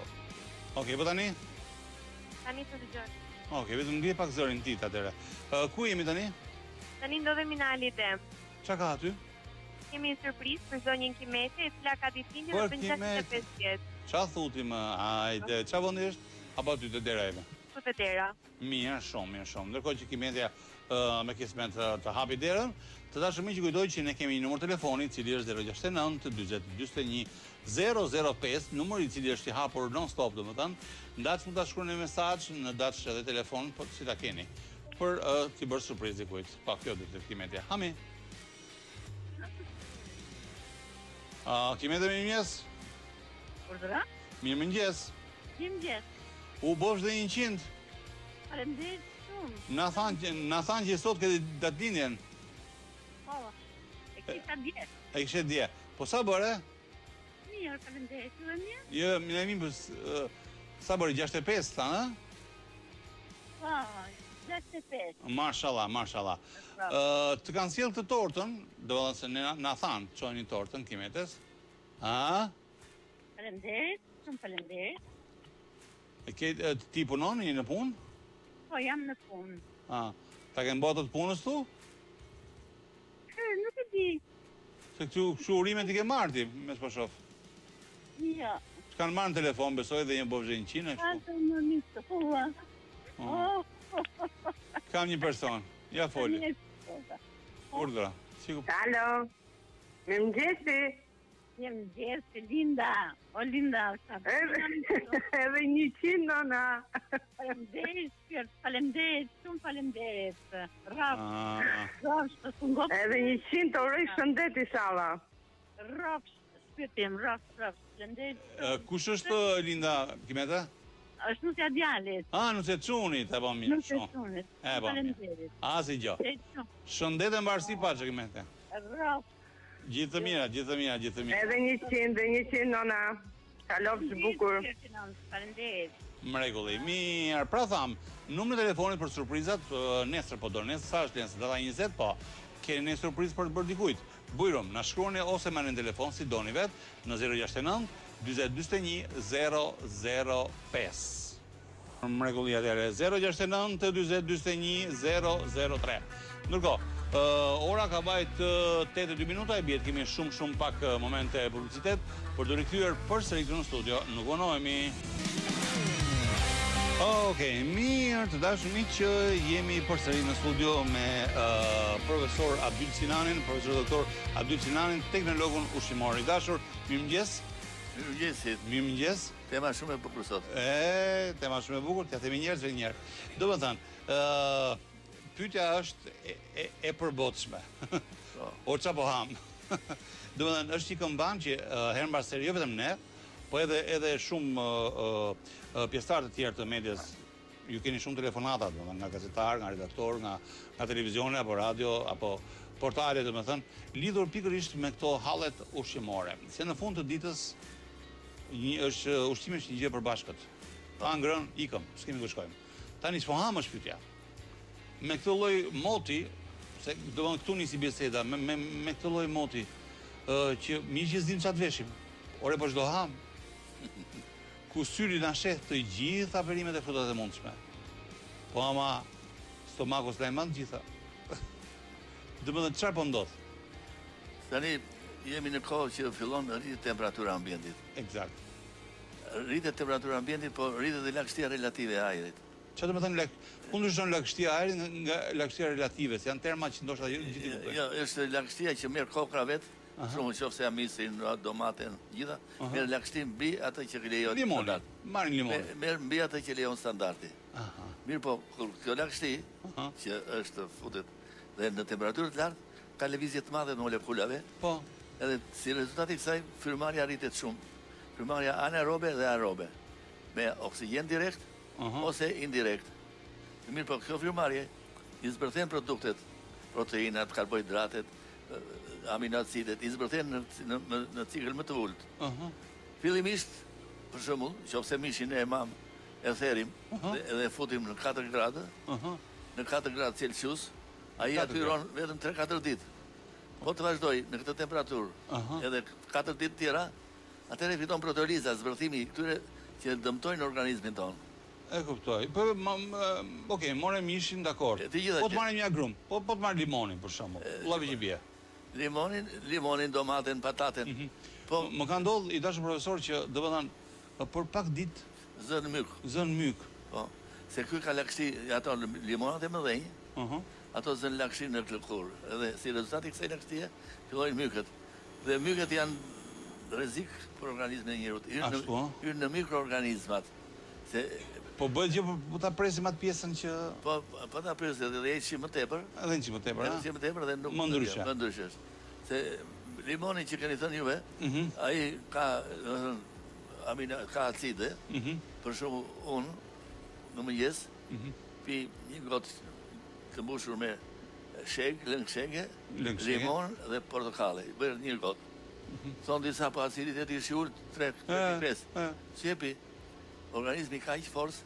Okej, po tani? Tani të dëgjoj. Okej, vetëm ngri pak zërin tit atëherë. Ku jemi tani? Tani ndodhemi në Alidem. Çka ka aty? Kemi një surprizë për zonjën Kimete, e cila ka ditëlindje dhe bën 65 vjet. Qa thuti më? Hajde, qa vendi është? Apo aty të dera eve? Ku të dera. Mirë shumë. Ndërkohë që Kimetja me kismet të hapi derën, të dashur miq, kujtoj që ne kemi një numër telefoni, i cili është 069 40 41 005, numër i cili është i hapur non-stop, domethënë, ndaç mund ta shkruani mesazh në dash edhe telefon, po si ta keni, për t'i bërë surprizë kujt. Pa kjo do të Kimetja. Hami. Kimetja, mirëmëngjes. Urdhëra? Mirëmëngjes. Mirëmëngjes. U bosh dhe 100. Faleminderit shumë. Na thanë që sot këtë datëlindjen. Po. E kisha dje. E kishe dje. Po sa bëre? Mirë, faleminderit. Ju e mirë? Jo, mirë, sa bëre 65 thanë, Po, 65. Mashallah. Të kanë sjellë të tortën, do të thënë se na thanë çojini tortën Kimetes. Faleminderit, shumë faleminderit. Ti punon, je në punë? Po, jam në punë. Ta ke botët punës tu? Nuk e di. Se këtu urimet i ke marrë ti, me s'po shoh. Jo. Kanë marrë në telefon, besoj, dhe një bofshe 100 kështu. Më nisë, hua. Kam një person, ja foli. Urdhra. Alo, mirëmëngjesi. Mirëmëngjes, Linda. O, Linda, edhe 100, nona. Faleminderit, shumë faleminderit. Rafsh, edhe 100 të uroj shëndet, inshallah. Rafsh, shpirtim, rafsh, faleminderit. Kush është Linda Kimeta? Është nusja djalit. Nusja çunit, e po mirë. Nusja çunit. Faleminderit. Si gjë. Shëndet e mbarësi paçë Kimeta. Rafsh. Gjithë të mira. Edhe 100, nona. Kalofsh bukur. Faleminderit. Mrekulli. Mirë, pra tham, numri i telefonit për surprizat nesër, po do nesër, sa është nesër, data 20, po. Keni një surprizë për të bërë dikujt. Bujrum, na shkruani ose më në telefon si doni vet në 069 40 41 005. Mrekulli atëre 069 40 41 003. Ndërkohë, ora ka bajt 82 minuta, e bjetë kemi shumë pak momente publicitet për të rikthyer përsëri në studio. Nuk vonohemi. Okej, mirë të dashur miq, që jemi përsëri në studio me profesor Abdyl Sinanin, profesor doktor Abdyl Sinanin, teknologun ushqimor i dashur. Mirëmëngjes. Mirëmëngjes. Tema shumë e bukur sot. Tema shumë e bukur, t'ja themi njerëzve një herë. Domethënë, pyetja është e përbotshme. O çapo ham. Domethënë, është një këmban që herë mbas here jo vetëm ne, po edhe shumë pjesëtarë të tjerë të medias, ju keni shumë telefonata, nga gazetar, nga redaktor, nga televizione, apo radio, apo portale, lidhur pikërisht me këto hallet ushqimore. Se në fund të ditës, ushqimi është një gjë e përbashkët. Ta ngrën, ikëm, s'kemi ku shkojmë. Tani s'po ham është pyetja. Me këtë lloj moti, se këtu nisi biseda, me këtë lloj moti, që miqjes dim çfarë veshim. Ore po çdo ham. Ku syri na sheh të gjitha perimet e frutat e mundshme. Po ama stomaku s'ka mend gjitha. Domethënë çfarë po ndodh? Tani jemi në kohë që fillon rritet temperatura ambientit. Eksakt. Rritet temperatura ambientit, po rritet dhe lagështia relative e ajrit. Çfarë do të thënë ku ndryshon lagështia e ajrit nga lagështia relative? Se janë terma që ndoshta gjithë. Jo, është lagështia që merr kokra vet. Shumë qofse amisin, domaten, gjitha, merë lagështim mbi atë që lejon standarti. Marrin limon. Merë mbi atë që lejon standarti. Mirë po, kjo lagështi, që është futet dhe në temperaturë të lartë, ka lëvizje të madhe në molekulave, edhe si rezultati kësaj, frymëmarrja rritet shumë. Frymëmarrja anaerobe dhe aerobe, me oksigen direkt ose indirekt. Mirë po, kjo frymëmarrje i zbërthen produktet, proteinat, karbohidratet, aminoacidet, i zbërthen në cikël më të ulët. Fillimisht, për shembull, nëse mishin e mam e therim dhe futim në 4 gradë, në 4 gradë Celsius, ai aty ron vetëm 3-4 ditë. Po të vazhdoj në këtë temperaturë, edhe 4 ditë tjera, atëherë fiton protoliza, zbërthimi këtyre që dëmtojnë organizmin tonë. E kuptoj. Okej, more mishin, dakord. Po të marrim një agrum, po të marrim limonin, për shembull. Llavi që bie. Limonin, domaten, pataten. Po më ka ndodhur i dashur profesor që domethënë për pak ditë zën myk. Po. Se ky ka lagësi ato limonat e mëdhenj. Ato zën lagësi në lëkurë. Edhe si rezultat i kësaj lagësie fillojnë mykët. Dhe mykët janë rrezik për organizmin e njerëzit. Hyn në mikroorganizmat. Se po bëhet gjë po ta presim atë pjesën që po ta presim edhe heqim më tepër. Edhe heqim më tepër, ha. Heqim më tepër dhe nuk më ndryshe. Se limoni që keni thënë juve, ai ka ka acide. Për shembull, unë në mëngjes pi një gotë të mbushur me lëng shege, limon dhe portokalle. Bërë një gotë. Thonë disa po aciditeti i shiur 3-5. Si e pi? Organizmi ka aq forcë,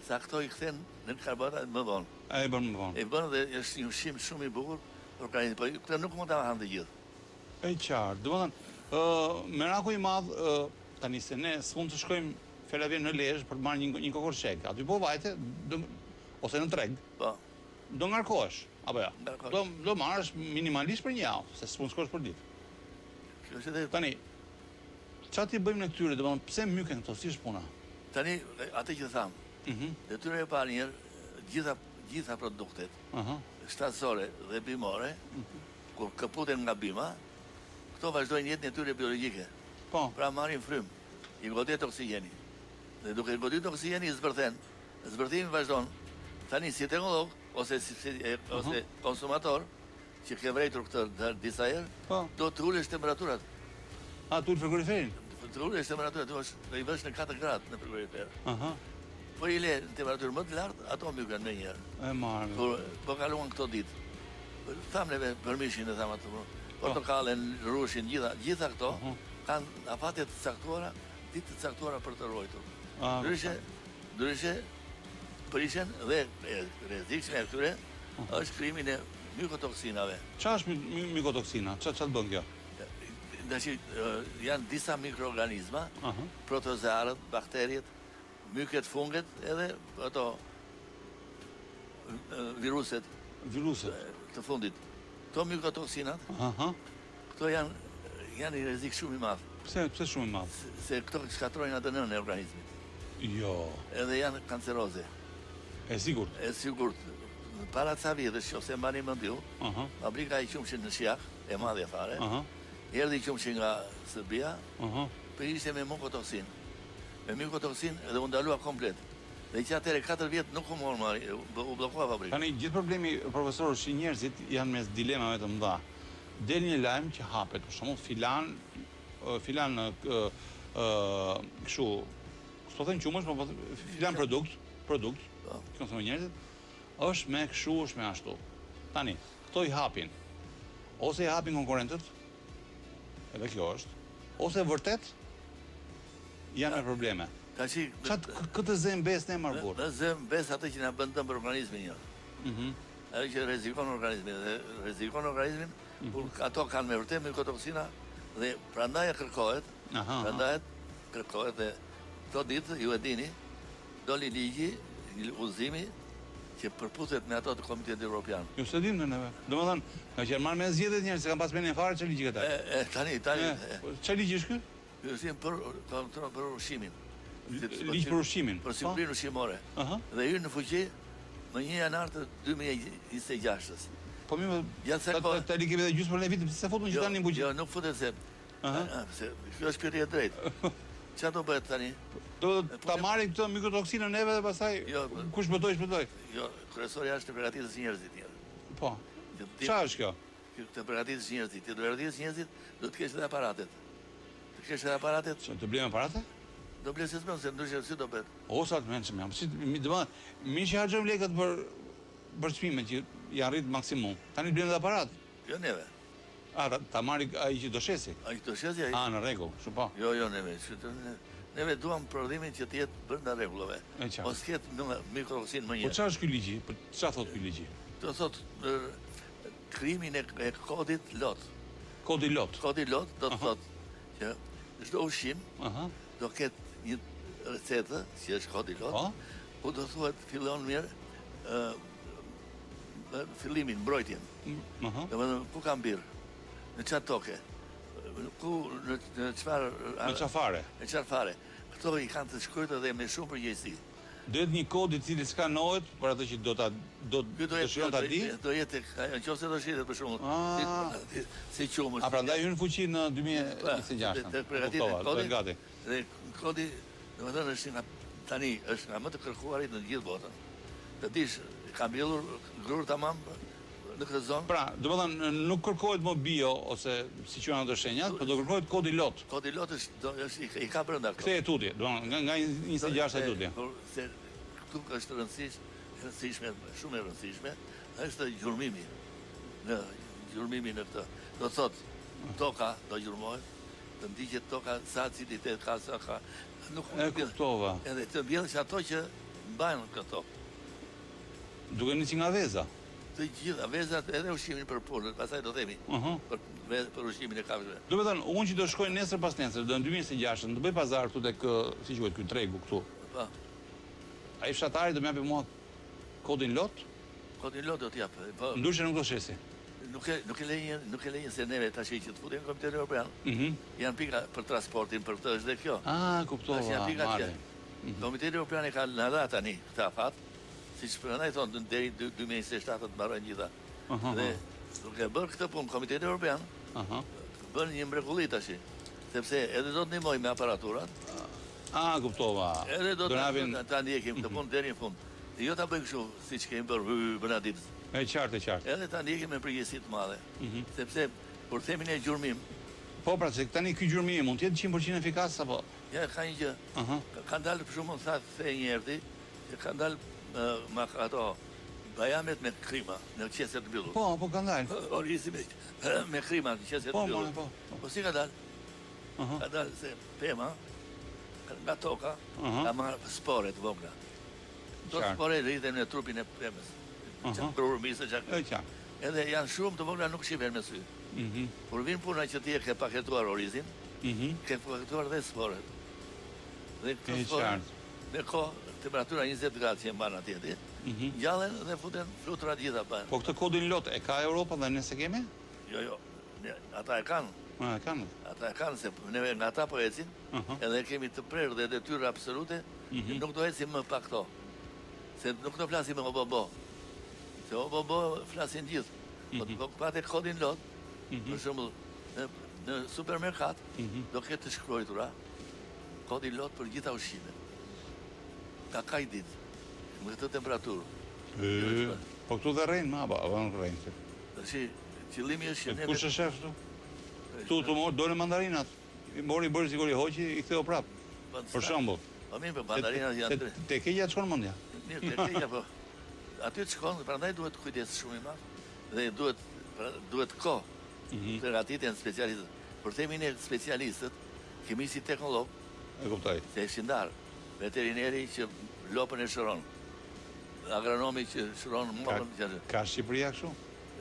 sa këto i kthen në karbohidrat më vonë. E bën më vonë. E bën dhe është një ushqim shumë i bukur për organizmin, por këto nuk mund ta hanë të gjithë. E qartë. Domethënë, meraku i madh tani se ne s'mund të shkojmë Felavien në Lezhë për të marrë një kokor shek. Aty po vajte ose në treg. Po. Do ngarkohesh, apo ja. Do marrësh minimalisht për një javë, se s'mund shkosh për ditë. Tani, çfarë ti bëjmë në këtyre, domethënë pse myken këto, si është puna? Tani, atë që thamë, detyra e parë njerë, gjitha produktet, shtatësore dhe bimore, kur këputen nga bima, këto vazhdojnë jetën e tyre biologjike. Pra marrin frym, i godet oksigeni. Dhe duke i godit oksigeni i zbërthen. Zbërthimi vazhdon. Tani, si teknolog, ose konsumator, që ke vrejtur këtë disa herë, do të ulesh temperaturat. A, të ullë frigoriferin? Të ulesh temperaturat, do i vësh në 4 gradë në frigorifer. Po i le në temperaturë më të lartë, ato mbyken me njerë. E marrë. Po kaluan këto ditë. Thamë neve për mishin e thamë atë, portokalen, rushin, gjitha këto, kanë afatet të caktuara, ditë të caktuara për të ruajtur. Ndryshe, prishen dhe rrezikshme e këtyre është krimin e mykotoksinave. Qa është mykotoksina? Qa të bën kjo? Janë disa mikroorganizma, protozoarët, bakteriet, myket, funget, edhe ato viruset të fundit. Këto mykotoksinat, këto janë i rrezik shumë i madh. Pse shumë i madh? Se këto shkatrojnë ADN-n e organizmit. Jo. Edhe janë kanceroze. E sigurt? E sigurt. Para ca vjetësh, ose mbani mend ju, fabrika i qumshit në Shijak, e madhe fare, erdhi qumshi nga Serbia, për ishte me mykotoksin. Me mykotoksin edhe u ndalua komplet. Dhe që atëre 4 vjetë nuk u morë, u blokua fabrika. Tani, gjithë problemi, profesor, që njerëzit janë mes dilemave të mëdha. Del një lajm që hapet, për shembull, filan kështu, s'po them qumësh, po filan produkt, këto thonë njerëzit, është me kështu, është me ashtu. Tani, këto i hapin. Ose i hapin konkurrentët, edhe kjo është, ose vërtet janë me probleme. Këtë zem bes ne marrë burë? Në zem bes atë që na bën dëm për organizmin një. Ajo që rrezikon organizmin, dhe rrezikon organizmin, kur ato kanë me vërtet mykotoksina, dhe prandaj kërkohet, dhe këto ditë, ju e dini, doli ligji, udhëzimi, që përputhet me ato të Komitetit Evropian. Ju se dim në neve. Do më thënë, nga që marrë me zgjedhjet njerë, se kam pas menin fare, që ligji këta? Tani. Që ligji është kë? Ligji për ushqimin. Ligji për ushqimin? Për sigurinë ushqimore. Dhe hyrë në fuqi në 1 janar të 2026. Po mi, ta li kemi dhe gjusë për ne vitë, se futën që tani në fuqi? Jo, nuk futën se. Kjo është pyetje e drejtë. Qa do bëhet tani? Do ta marrin këtë mykotoksinën neve dhe pastaj kush shpëtoj? Jo, kryesorja është të përgatitës njerëzit njerë. Po, qa është kjo? Të përgatitës njerëzit. Të përgatitës njerëzit do të kesh edhe aparatet. Të kesh edhe aparatet. Që të blejmë aparate? Do blejmë se të mënë, se ndryshë si do bëhet. O, sa të menë që me jam. Mi që hargjëm lekët për çmime që janë rritë maksimum. Tani blejmë dhe aparat. Jo neve. Ta marri aji që do shesi? Aji që do shesi, aji? Në rregull, shumë po. Jo, neve. neve duam prodhimin që të jetë brenda rregullave. Mos ketë në mikroksin më një. Po çfarë është ky ligji? Po çfarë thot ky ligji? Do thot krimin e kodit lot. Kodi lot. Kodi lot do të thot që çdo ushqim do ketë një recetë, si është kodi lot, po do thuhet fillon mirë fillimin, mbrojtjen. Domethënë ku ka mbir? Në çfarë toke? Ku në çfarë në çfarë? Në çfarë fare. Këto i kanë të shkruar dhe me shumë përgjegjësi. Do jetë një kod i cili skanohet për atë që do dëshiron ta di. Do jetë nëse do shitet për shembull. Si qumë. A prandaj hyn në fuqi në 2026. Përgatitet gati. Dhe kodi, domethënë është tani është nga më të kërkuarit në gjithë botën. Të dish, ka mbjellur grur tamam në këtë zonë. Pra, domethënë nuk kërkohet më bio ose si quhen ato shenjat, por do kërkohet kodi lot. Kodi lot është i ka brenda këtu. Kthej tutje, domethënë nga 26 tutje. Por se këtu është rëndësishme, shumë e rëndësishme, është gjurmimi. Në gjurmimi në këtë. Do thot, toka do gjurmohet, të ndiqet toka sa aciditet ka, sa ka. Nuk e kuptova. Edhe të mbjellë që ato që mbajnë këto. Duke nisi nga veza. Të gjitha vezat edhe ushqimin për punën, pastaj do themi për ushqimin e kafshëve. Do të thënë, unë që do shkoj nesër pas nesër, do në 2026, do bëj pazar këtu tek, si quhet ky tregu këtu. Po. Ai fshatari do më japë mua kodin lot? Kodin lot do t'jap. Po. Ndryshe nuk do shesi. Nuk e lejen se neve tash që të futen në Komitetin Evropian. Janë pika për transportin, për këtë është dhe kjo. Ah, kuptova. Janë pika tjerë. Komiteti Evropian e ka lënë tani këtë afat. Siç prandaj thonë deri 2027 të mbarojnë gjitha. Dhe duke bërë këtë punë Komiteti Evropian, bën një mrekulli tash, sepse edhe do të ndihmojë me aparaturat. Ah, kuptova. Edhe do ta ndjekim këtë punë deri në fund. Jo ta bëjmë kështu siç kemi bërë brenda ditës. E qartë, e qartë. Edhe ta ndjekim me përgjegjësi të madhe. Sepse kur themin e gjurmim, po pra se tani ky gjurmim mund të jetë 100% efikas apo? Ja, ka një gjë. Ka dalë për shkakun the një herë, ka dalë me ato bajamet me krima në qese të mbyllur. Po ka dalë. Orizi me krima në qese të mbyllur. Po si ka dalë? Ka dalë se pema nga toka ka marrë spore të vogla. Do spore rriten në trupin e pemës. Çfarë misë çka. Edhe janë shumë të vogla, nuk shihen me sy. Kur vin puna që ti e ke paketuar orizin, ke paketuar dhe sporet. Dhe këto sporet, në kohë temperatura 20 gradë që e mban atje, ngjallen dhe futen flutura gjitha bën. Po këtë kodin lot e ka Europa dhe ne se kemi? Jo. Ata e kanë. E kanë. Ata e kanë se neve nga ata po ecin, edhe kemi të prerë dhe detyrë absolute, nuk do ecim më pa këto. Se nuk do flasim me obobo. Se obobo flasin gjithë. Po pate kodin lot, për shembull, në supermerkat do ketë të shkruajtura kodin lot për gjitha ushqimet. Ka kaj ditë, me këtë temperaturë. Po këtu dhe rejnë, ma, apo nuk rejnë. Qëllimi është që neve... Kush e shef këtu? Këtu të dole mandarinat. Mori bërë sigur i hoqi, i ktheo prapë. Për shembull. Po mirë, për mandarinat janë... Te keqja të shkonë mendja. Mirë, te keqja, po... Aty të shkonë, prandaj duhet kujdes shumë i madh. Dhe duhet kohë për atitjen specialistët. Për themin e specialistët, kemi si teknolog, se e shindar, veterineri që lopën e shëron, agronomi që shëron morën. Ka Shqipëria kështu?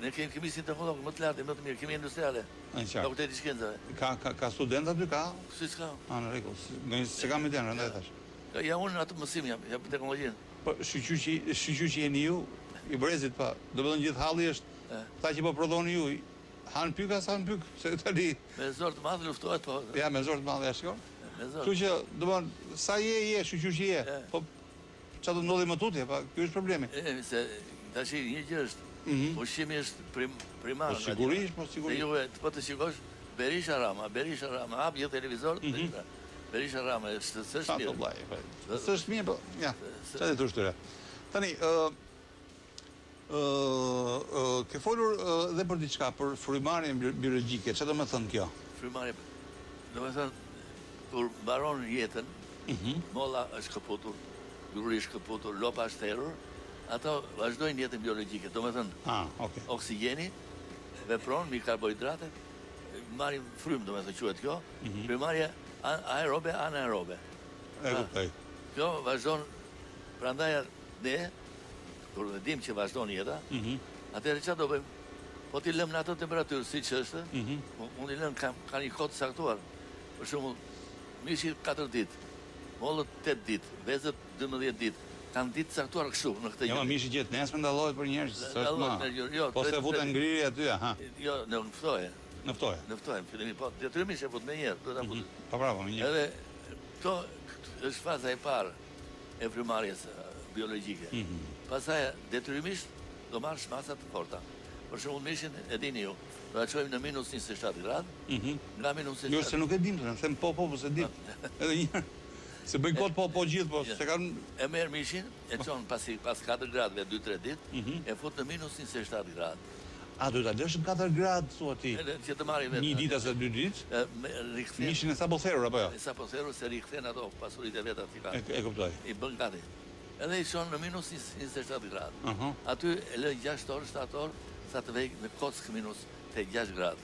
Ne kemi si teknolog më të lartë, më të mirë, kemi industriale. Fakulteti i shkencave. Ka student aty ka? Si s'ka. Në rregull. Se kam iden, rëndaj thash. Ja unë atë mësim jam teknologjinë. Po shqyqy që jeni ju, i brezit pa, do të thonë gjithë halli është, ta që po prodhoni ju, hanë pyka sa hanë pyk, se tani... Me zor të madhë luftohet, po... Ja, me zor të madhë, ja shkon. Kështu që, do të thonë, sa shqyqy që je, po që të ndodhi më tutje, pa, kjo është problemi. Se, ta që një gjë është, ushqimi është primar. Po sigurisht. Po të shikosh, Berisha Rama, hap një televizor, Berisha Rama, s'është mirë. S'është mirë, po, ja, që dhe të ushtyre. Tani, ke folur dhe për diçka, për frymarrjen biologjike, që do me thënë kjo? Frymarrje, do me thënë, kur mbaron jetën, molla është këputur, gruri është këputur, lopa është therur, ato vazhdojnë jetën biologjike, do me thënë, oksigeni, vepron, mi karbohidratet, marrin frymë, do me thënë quhet kjo, frymarrje aerobe, anaerobe. E kuptoj. Kjo vazhdon, prandaj ne, kur ne dim që vazhdon jeta, atëherë çfarë do bëjmë? Po ti lëm në atë temperaturë siç është, unë i lëm ka një kohë të saktuar. Për shembull, mishi 4 ditë, mollët 8 ditë, vezët 12 ditë. Kanë ditë saktuar kështu në këtë gjë. Jo, mishi që nesër ndallohet për njerëz, s'është më. Po se futen ngrirje aty, aha. Jo, në ftoje. Në ftoje. Në ftoje, fillim po, detyrimisht e fut më njëherë, do ta fut. Po bravo, më njëherë. Edhe këto është faza e parë e frymarrjes biologjike. Pastaj detyrimisht do marrësh masa të forta. Për shembull, mishin e dini ju, do ta çojmë në minus 27 gradë. Nga minus 27. Jo, se nuk e dim, them po se dim. Edhe një se bëj kot po gjithë, po se kanë e merr mishin, e çon pas 4 gradëve 2-3 ditë, e fut në minus 27 gradë. A do ta lësh në 4 gradë thua ti? Që të marrë vetë. Një ditë ose 2 ditë? Rikthen. Mishin e sapo therrur apo jo? E sapo therrur se rikthen ato pasuritë e veta ti ka. E kuptoj. I bën gati. Edhe i çon në minus 27 gradë. Aty e lë 6 orë, 7 orë sa të vej në kock minus 6 gradë.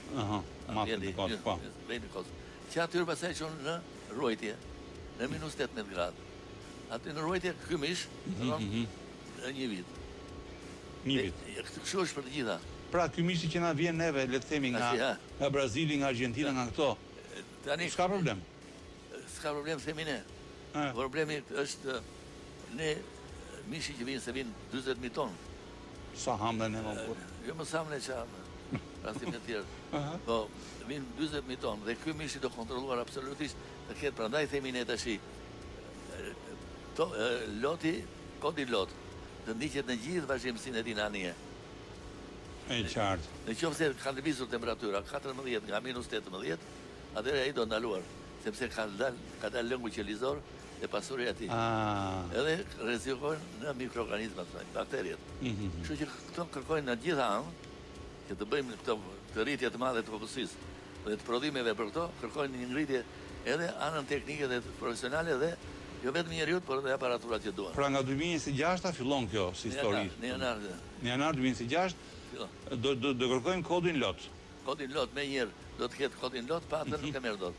Matë në kock, po. Vej në kock. Që aty pastaj çon në ruajtje në minus 18 gradë. Aty në ruajtje ky mish në një vit. Një vit. Kështu është për të gjitha. Pra ky mishi që na vjen neve, le të themi nga Brazili, nga Argentina, nga këto. Tani s'ka problem. S'ka problem themi ne. Problemi është ne mishi që vinë se vinë 40.000 tonë. Sa hamle ne më kur? Jo më sa hamle që rastim e tjerë. Po, vinë 40.000 tonë dhe ky mishi do kontrolluar absolutisht të ketë, prandaj themi ne tash. Loti, kodi lot, të ndiqet në gjithë vazhdimsinë e dinanie. E qartë. Në qoftë se ka lëvizur temperatura 14 nga minus 18, atëherë ai do ndaluar, sepse ka dalë lëngu qelizor e pasuria e tij. Edhe rrezikojnë në mikroorganizmat, bakteriet. Kështu që këto kërkojnë në gjitha anë që të bëjmë këto rritje të madhe të kokosisë dhe të prodhimeve për këto, kërkojnë një ngritje edhe anën teknike dhe profesionale dhe jo vetëm njeriut, por edhe aparaturat që duan. Pra nga 2026 fillon kjo si histori. Në janar. Në janar 2026 do kërkojmë kodin lot. Kodin lot me njërë do të ketë kodin lot, pa atë nuk e merr dot.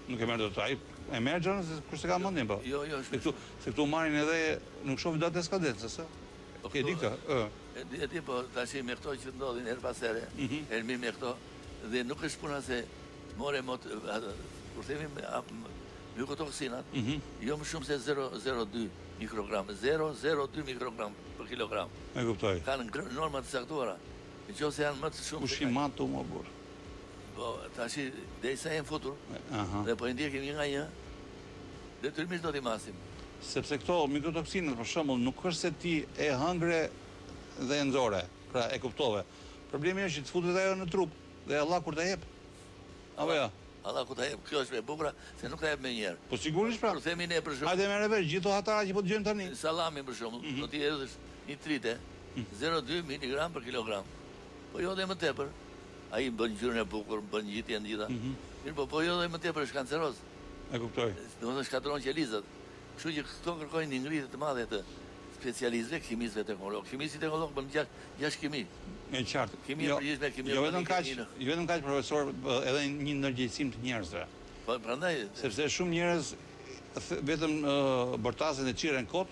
Nuk e merr dot. Ai e merr gjën se kurse ka mendin po. Jo, se këtu marrin edhe nuk shohin datë skadencës, ë. Okej, di këtë. E di po tash me këto që ndodhin her pas here, elmi me këto dhe nuk është puna se more kur themi mykotoksinat, jo më shumë se 0,02 mikrogram, 0,02 mikrogram për kilogram. E kuptoj. Kanë norma të saktuara. Nëse janë më të shumë. Ushqim matu më burr. Po tash derisa janë futur. Dhe po i ndjekim një nga një. Detyrimisht do t'i masim. Sepse këto mikotoksinat për shembull nuk është se ti e hëngre dhe e nxore, pra e kuptove. Problemi është që të futet ajo në trup dhe Allah kur ta jep. Apo jo? Allah ku ta jep, kjo është e bukur se nuk ta jep më njëherë. Po sigurisht pra. Kur themi ne për shembull. Hajde merre vesh gjithë hatara që po dëgjojnë tani. Sallamin për shembull, do t'i hedhësh një trite, 0,2 mg për kilogram. Po jo dhe më tepër. Ai bën ngjyrën e bukur, bën ngjitjen gjitha. Mirë, po jo dhe më tepër është kanceroz. E kuptoj. Domethënë shkatron qelizat. Kështu që këto kërkojnë një ngritje të madhe të specialistëve, kimistëve teknolog. Kimisti teknolog bën 6 kimi. E qartë. Kimi e përgjithshme, kimi. Jo vetëm kaq profesor, edhe një ndërgjegjësim të njerëzve. Po prandaj sepse shumë njerëz vetëm bërtasen e çirren kot,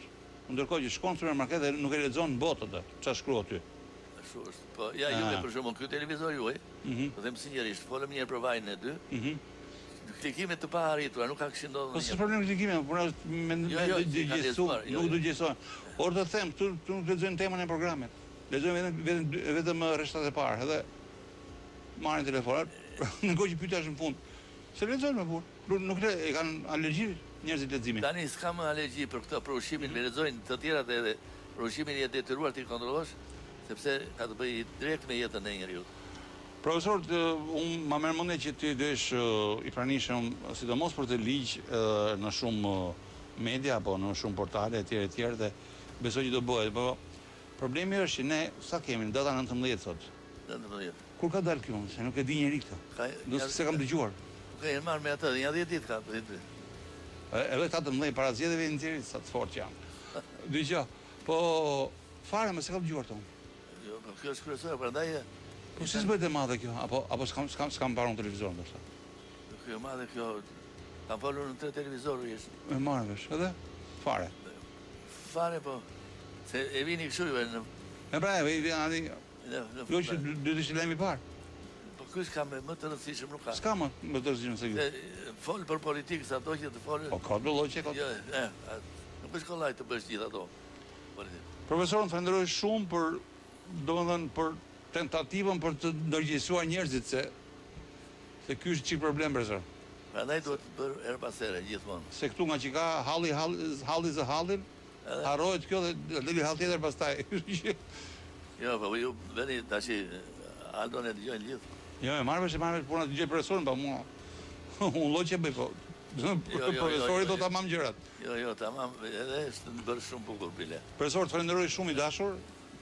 ndërkohë që shkon në supermarket dhe nuk e lexon botë atë, çfarë shkruaj aty. Ashtu është. Po ja juve për shembull ky televizor juaj, do them sinqerisht, folëm një herë për vajin e dy. Klikime të pa arritura, nuk ka kështu ndodhur. Po s'është problem klikime, por nuk do gjesohen. Por të them, këtu nuk lexojnë temën e programit. Lexojnë vetëm rreshtat e parë, edhe marrin telefonat, në kohë që pyetash në fund. Se lexojnë më burr. Nuk e kanë alergji njerëzit leximit. Tani s'kam alergji për këtë, për ushqimin, lexojnë të tjerat edhe për ushqimin je detyruar ti kontrollosh, sepse ka të bëjë drejt me jetën e njeriu. Profesor, unë ma merr mendje që ti desh i pranishëm, sidomos për të ligj në shumë media, apo në shumë portale, etj, dhe besoj që do bëhet, po problemi është që ne sa kemi në data 19 sot. 19. Kur ka dalë kjo, se nuk e di njeri këtë. Do se kam dëgjuar. Ka e marrë me atë, një 10 ditë ka, 10 ditë. Edhe 18 para zgjedhjeve të nxjerrit sa të fortë janë. Dëgjoj, po fare më se kam dëgjuar tonë. Jo, po kjo është kryesore, prandaj po si s'bëhet e madhe kjo, apo s'kam parë në televizor ndoshta. Kjo e madhe kjo Kam folur në 3 televizorë jeshtë. Me marrë vesh, edhe? Fare. Fare, po. Se e vini kështu juve në... E pra, e vini... Jo që dy të lejmë i parë. Po kështë ka më të rëndësishëm nuk ka. S'ka më të rëndësishëm se kjo. Folë për politikë, sa do që të folë... Po, ka të loqe, ka të... Nuk është kollaj të bësh gjithë ato. Profesorën falenderoj shumë për, domethënë, për tentativën për të ndërgjegjësuar njerëzit se ky është çik problem profesor. Prandaj duhet të bërë her pas here gjithmonë. Se këtu nga që ka halli zë hallin, harrohet kjo dhe deli hall tjetër pastaj. Jo, po ju veni tash Aldon e dëgjojnë gjithë. Jo, e marrësh puna të dëgjoj profesorin, pa mua. Unë lloqe bëj po. Profesori do tamam gjërat. Jo, tamam, edhe është të bërë shumë bukur bile. Profesor, të falenderoj shumë i dashur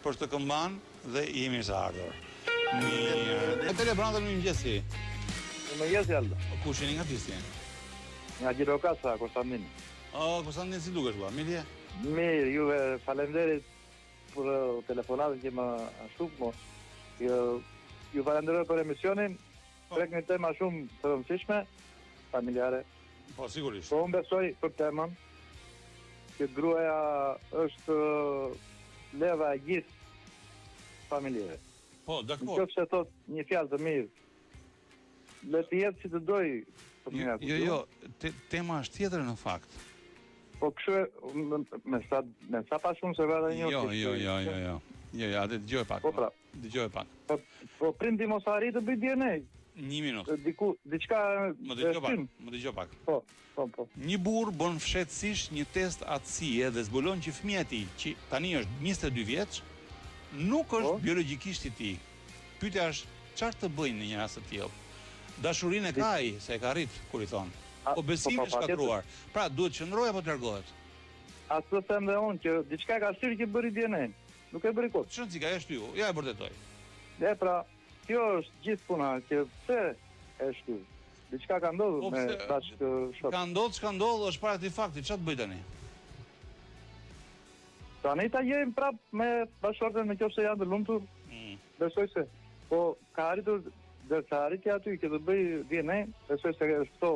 për të këmban dhe jemi së ardhur. Mirë. E telefonatën më mëngjesi. Mëngjesi Aldo. Ku jeni nga Pisti? Nga Gjirokastra, Konstantin. Konstantin, si dukesh valla? Mirë. Mirë, juve faleminderit për telefonatën që më shupmo. Ju falenderoj për emisionin. Prek një tema shumë të rëndësishme, familjare. Po, sigurisht. Po, unë besoj për temën që gruaja është leva e gjithë familjere. Po, dakor. Në qoftë se thot një fjalë të mirë, le të jetë si të doj fëmija. Jo, tema është tjetër në fakt. Po kështu me sa pa shumë se vëra një... Jo, atë dëgjoj pak. Po pra. Dëgjoj pak. Po prindi mos arrit të bëj DNA. 1 minutë. Diçka... Më dëgjoj pak. Po. Një burr bën fshehtësisht një test aftësie dhe zbulon që fëmia e tij, që tani është 22 vjeç, nuk është biologjikisht i tij. Pyetja është, çfarë të bëjnë në një rast të tillë? Dashurinë e ka ai, se e ka arrit, kur i thon. Po besimi i shkatruar. Pra, duhet të qëndrojë apo të largohet? Atë them dhe unë që diçka ka shtyr që bëri DNA. Nuk e bëri kot. Çon si ka shtyr? Ja e vërtetoj. Pra, kjo është gjithë puna, që pse e shtyr. Diçka ka ndodhur me bashkë shok. Ka ndodhur, është para këtij fakti, çfarë të bëj tani? Tani ta jemi prap me bashkëshortën në qoftë se janë të lumtur. Besoj se po ka arritur derisa arritja aty që të bëj DNA, besoj se është këto.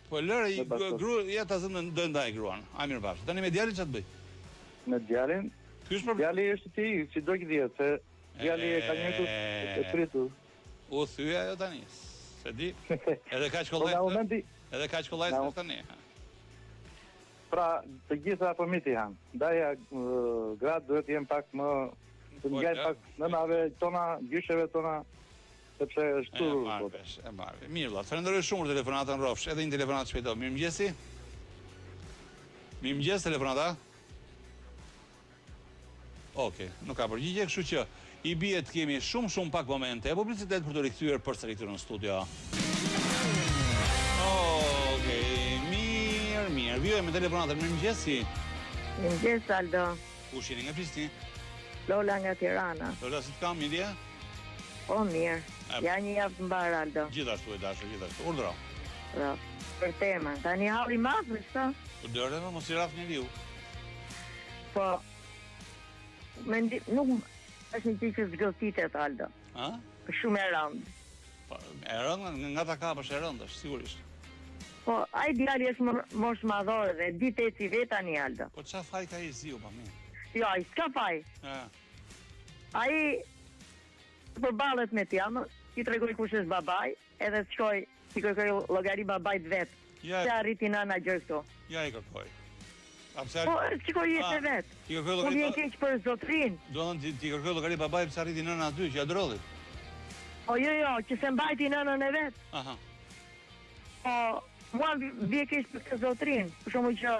Po lëre ja ta zënë do ndaj gruan. Ai mirë bash. Tani me djalin çfarë të bëj? Me djalin? Ky është djali është ti, si do që dihet se djali e ka njëtu e pritur. U thyja ajo tani. Se di. Edhe kaq kollaj. Edhe kaq kollaj tani. Pra, të gjitha fëmijët janë. Ndaja gratë duhet jenë pak më të ngajnë pak nënave tona, gjysheve tona, sepse është tu. E marrë. Mirë, vëlla. Falenderoj shumë për telefonatën rrofsh, edhe një telefonat shpejto. Mirëmëngjesi. Mirëmëngjes telefonata. Okej, nuk ka përgjigje, kështu që i bie të kemi shumë pak momente e publicitet për të rikthyer përsëri këtu në studio. Okej, mirë. Vjoj me telefonatën, mirëmëngjesi. Mirëmëngjes Aldo. Kush jeni nga Prishtinë? Lola nga Tirana. Lola, si të kam, mirë? Po, mirë. Ja një javë të mbarë, Aldo. Gjithashtu e dashur, gjithashtu. Urdhro. Për temën. Tani halli madh, s'ka? Po dërë, mos i rraf njeriu. Po, nuk është një që zgëtitet, Aldo. Shumë e rëndë. E rëndë, nga ta kapësh e rëndë është, sigurisht. Po, ai djali është mosh madhore dhe ditë e si veta një, Aldo. Po, qa faj ka i ziu, pa mi? Jo, ai s'ka faj. Ai përballet me t'jamë, i tregoj kush është babaj, edhe të shkoj, i kërkoj llogari babajt vetë. Se arriti nana gjë këto. Ja i kërkoj. Po, qikoj jetë e vetë. Unë jenë keq për zotrin. Do në ti kërkoj llogari babaj pëse arriti nana aty, që ja drodhi. Po, jo, që se mbajti nanën e vetë. Po, mua vje keq për këtë zotrin, për shumë që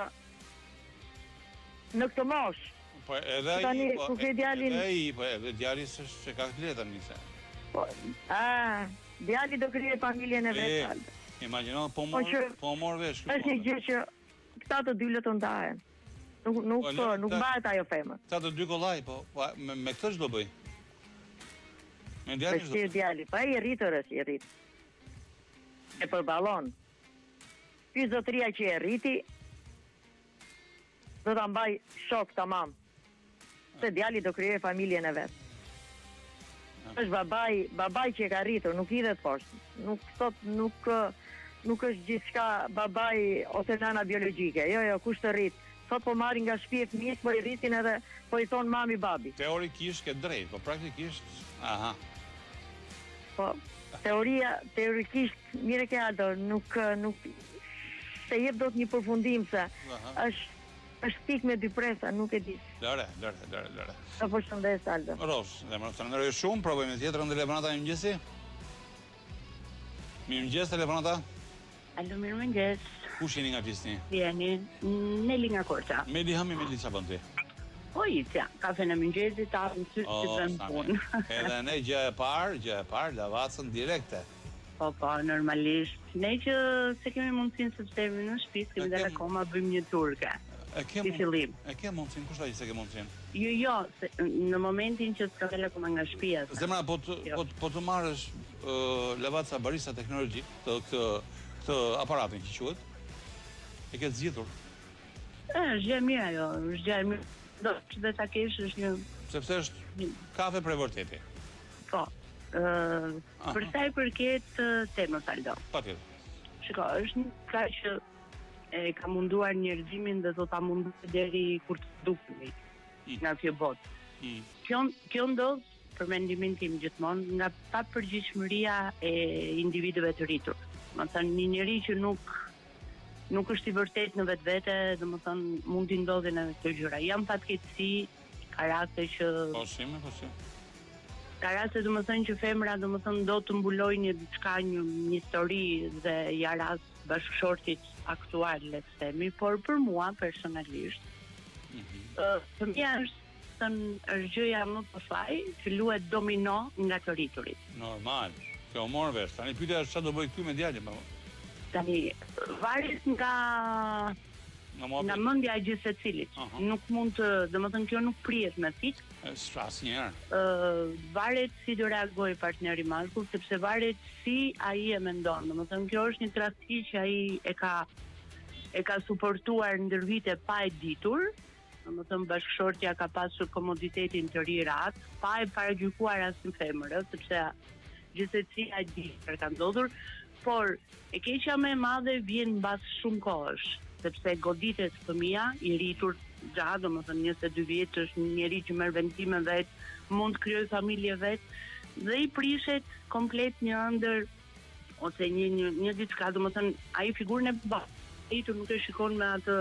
në këtë mosh. Po edhe djali që ka këtë letër njëse. Djali do krije familjen e vetë. Imagino, po mor vesh. është një gjë që këta të dy le të ndahen. Nuk mbahet ajo femër. Këta të dy kollaj, po me këtë që do bëj? Me djali që do bëj? Djali, pa i rritër është i rritë. E për balon. Ky zotria që e rriti, do të mbaj shok të mamë. Se djali do krije familjen e vetë. është babaj që e ka rritur, nuk i dhe të poshtë. Nuk nuk është gjithçka babai ose nana biologjike. Jo, kush të rrit. Sot po marrin nga shtëpia fëmijët, po i rritin edhe po i thon mami babi. Teorikisht ke drejt, po praktikisht, aha. Po, teorikisht, mire ke Aldo, nuk se jep dot një përfundim se është pik me dy presa, nuk e di. Lore. Sa përshëndes Aldo. Ros, dhe më të ndëroj shumë, provojmë tjetër në telefonata mirëmëngjesi. Mirëmëngjes telefonata. Alo, mirëmëngjes. Kush jeni nga Fisni? Jeni Neli nga Korça. Meli çfarë bën ti? Po icja, kafe në mëngjesit, ta në sy të bën punë. Edhe ne gjë e parë, lavacën direkte. Po, normalisht. Ne që se kemi mundësinë sepse jemi në shtëpi, kemi dalë akoma bëjmë një turke. E ke mundësinë, kush tha që se ke mundësinë? Jo, në momentin që s'ka dalë akoma nga shtëpia. Zemra, po të marrësh lavaca barista teknologjik, këtë aparatin që quhet, e ke zgjedhur? Është gjë e mirë ajo, është gjë e mirë. Do të ta kesh është një... Sepse është kafe për vërteti. Po. Për sa i përket temës Aldo. Patjetër. Shiko, është një ka që e ka munduar njerëzimin dhe do ta mundoj deri kur të dukemi nga kjo botë. Kjo ndodh për mendimin tim gjithmonë nga papërgjegjësia e individëve të rritur. Do të thënë një njeri që nuk është i vërtet në vetvete, domethënë mund t'i ndodhin edhe këto gjëra. Jam fatkeqësi, ka raste që ka raste domethënë që femra domethënë do të mbulojnë diçka, një histori dhe ja rast bashkëshortit aktual, le të themi, por për mua personalisht, fëmia është gjëja më përfaj që luhet domino nga të rriturit. Normal. Kjo morë vesh. Tani pyetja është çfarë do bëj këtu me djalin, po. Tani varet nga mendja e gjithë secilit. Nuk mund të, domethënë kjo nuk prihet me fik. Asnjëherë. Varet si do reagoj partneri mashkull, sepse varet si ai e mendon. Domethënë kjo është një tradhti që ai e ka suportuar ndër vite pa e ditur. Domethënë bashkëshortja ka pasur komoditetin të rirat, pa e paragjykuar as në femër, sepse gjithsesi di çfarë ka ndodhur, por e keqja më e madhe vjen mbas shumë kohësh, sepse goditet fëmia i rritur gjatë, domethënë 22 vjeç, është një njerëz që merr vendime vet, mund të krijojë familje vet dhe i prishet komplet një ëndër ose një diçka, domethënë ai figurën e babait nuk e shikon me atë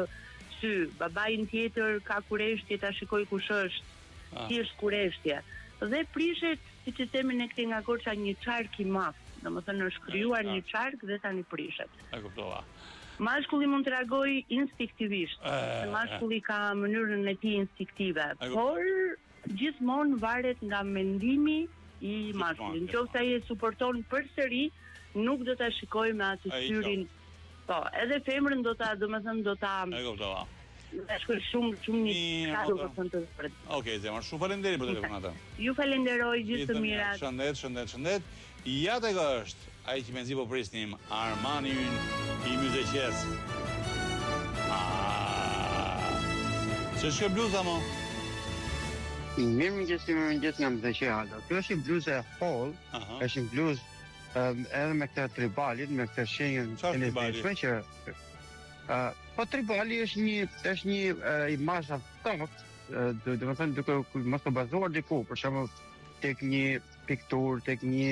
sy, babain tjetër ka kureshtje, ta shikoj kush është, si është kureshtje. Dhe prishet, siç e themi ne këtej nga Korça, një çark i madh. Domethënë është krijuar një çark dhe tani prishet. E kuptova. Mashkulli mund të reagojë instinktivisht. Mashkulli ka mënyrën e tij instiktive, por gjithmonë varet nga mendimi i mashkullit. Nëse ai e suporton përsëri, nuk do ta shikojë me atë syrin. Po, edhe femrën do ta. E kuptova. Është shumë një ka domethënë të vërtet. Okej, zemër, shumë faleminderit për telefonatën. Ju falenderoj, gjithë të mirat. Shëndet. Ja tek është ai që mezi po prisnim, Armani i myzeqes. Ç'është kjo bluza mo? Mirëmëngjes nga Myzeqe Aldo. Kjo është një bluzë e holl, është një bluzë edhe me këtë tribalit, me këtë shenjën e nevojshme që po tribali është një imazh abstrakt, do të thënë duke mos të bazuar diku, për shembull tek një pikturë, tek një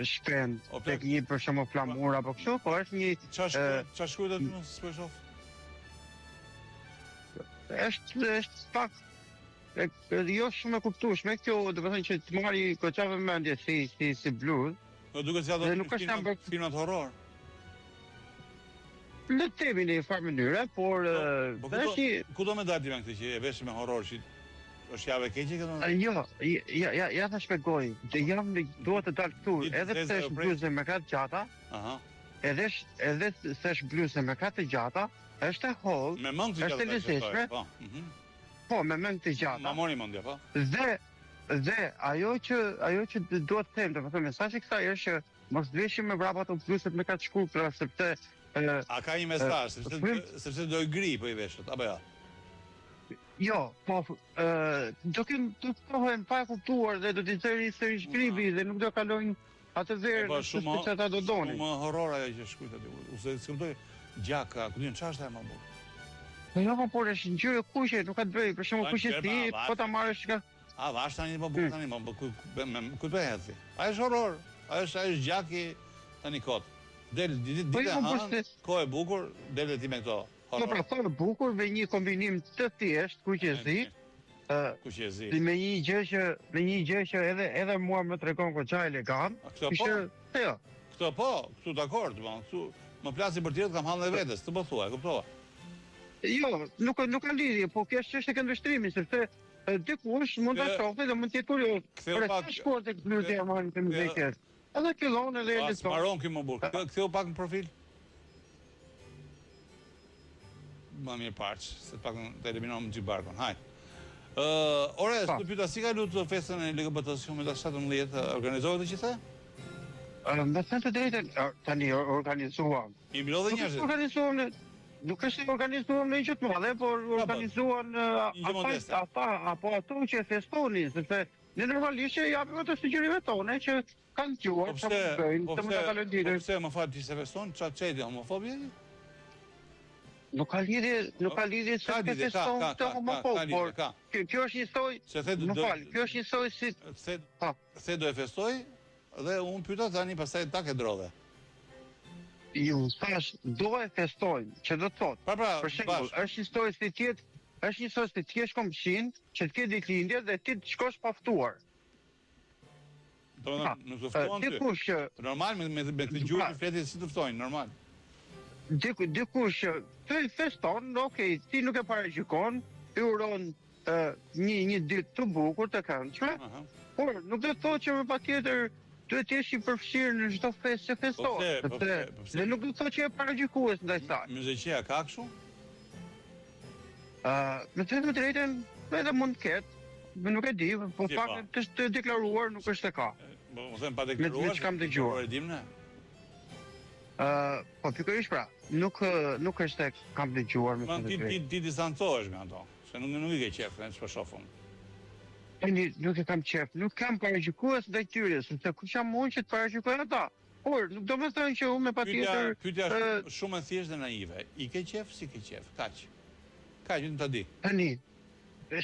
shkend, tek një për shembull flamur apo kështu, po është një çfarë shkruhet aty nëse s'po e shoh? Është pak jo shumë e kuptueshme kjo, do të thënë që të marri goxhave mendje si bluzë. Po duket se ato filmat horror. Në temi në një farë mënyre, por ku do me dalti me këtë që e vesh me horror që është javë e keqe këto? Jo, ja ta shpjegoj. Duhet të dal këtu, edhe pse është bluzë me kratë gjata. Edhe se është bluzë me kratë gjata, është e holl, është e lezetshme. Po, me mend të gjata. Ma mori mendja, po. Dhe ajo që duhet të them, domethënë mesazhi i kësaj është që mos veshim me brapa ato bluzët me kratë shkurtra, sepse a ka një mesazh, sepse do i gri po i veshët, apo ja? Jo, po, do të kohen pa kuptuar dhe do t'i zëri sërish gribi dhe nuk do kalojnë atë verë që ata do doni. Shumë horror ajo që shkruajt aty. Ose s'këmtoj gjaka, ku diun çfarë është ajo më burr. Jo, por është ngjyrë kuqe, nuk ka të bëjë, për shembull kuqe ti, po ta marrësh nga vash tani më burr tani, ku bëhet ti? Ai është horror. Ai është gjaki tani kot. Del dita kohë e bukur, del ti me këto. Po pra, kohë e bukur me një kombinim të thjeshtë, kuqezi. Kuqezi. Me një gjë që edhe mua më tregon goxha elegant. Këto po, këtu dakord, këtu më plasi për tjetër kam hallë vetes, të po thua, e kuptova. Jo, nuk ka lidhje, po kjo është çështje e këndvështrimit, sepse dikush mund ta shohë dhe mund të jetë kurioz. Për të shkuar tek biblioteka marrën të mëdhtë. Edhe fillon edhe e lexon. Mbaron ky më burr. Ktheu pak në profil. Më mirë parç, se pak të eliminom Xhibarkun. Hajde. Ore, të pyeta si ka lutur festën e LGBT-s me 17 organizohet të gjithë? Me thënë të drejtën, tani organizuam. I mblodhe njerëzit. Organizuam, nuk është organizuam në një gjë të madhe, por organizuan ata apo ato që festonin, sepse ne normalisht japim ato sugjerime tona që kanë dëgjuar, që bëjnë, të mund ta kalojnë ditën. Pse më fal ti se feston, çfarë çeti homofobia? Nuk ka lidhje se të feston të homofob, por kjo është një soi, më fal, kjo është një soi si... Se do e festoj, dhe unë pyta tani pastaj tak e drodhe. Ju thash, do e festojnë, që do të thotë. Për shembull, është një soi si tjetë, është një soi si të kesh komshin, që të ketë ditëlindje dhe ti të shkosh pa ftuar. Nuk të ftuan ty. Normal, me këtë gjurë në fletit si të ftojnë, normal. Dikush të feston, okej, ti nuk e paragjykon, i uron një ditë të bukur të këndshme, por nuk do të thotë që me patjetër duhet të jesh i përfshirë në çdo festë që festohet. Dhe nuk do të thotë që e paragjykues ndaj saj. Muzikëja ka kështu? Me të drejtën, edhe mund të ketë, nuk e di, po fakti është të deklaruar nuk është se ka. Më them pa deklaruar. Me ç'kam dëgjuar. E dim ne. Po pikërisht pra, nuk është se kam dëgjuar me të drejtë. Ti distancohesh nga ato, se nuk i ke qef, ne s'po shohim. Nuk e kam qef, nuk kam paragjykues ndaj tyre, sepse kush jam unë që të paragjykoj ata. Por nuk do të thënë që unë me patjetër. Pyetja është shumë e thjeshtë dhe naive. I ke qef, si ke qef, kaq. Kaq unë ta di. Tani,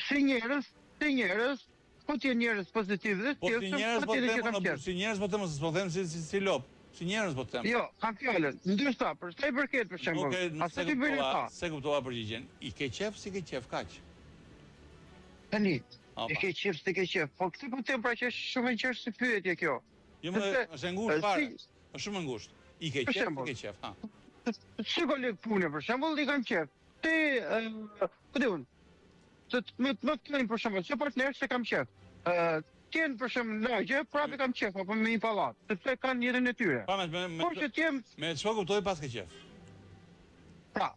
si njerëz, po ti njerëz pozitiv dhe si njerëz po them, s'po them si lop. Si njerëz po them. Jo, kam fjalën. Ndoshta për sa i përket për shembull. Asa ti bëni ata. Se kuptova përgjigjen. I ke qef, si ke qef, kaq. Tani, i ke qef, si ke qef. Po këtë po them pra që është shumë e qartë si pyetje kjo. Jo më është e ngushtë fare. Është shumë e ngushtë. I ke qef, si ke qef, ha. Si koleg pune për shembull, i kam qef. Ti, po diun. Më të them për shembull, çfarë partner se kam qef. Tjenë për shumë në lagje, prapë kam qef, apo me një palat, sepse kanë jetën e tyre. Por që tjenë... Me çfarë kuptoj pas ke qef? Pra,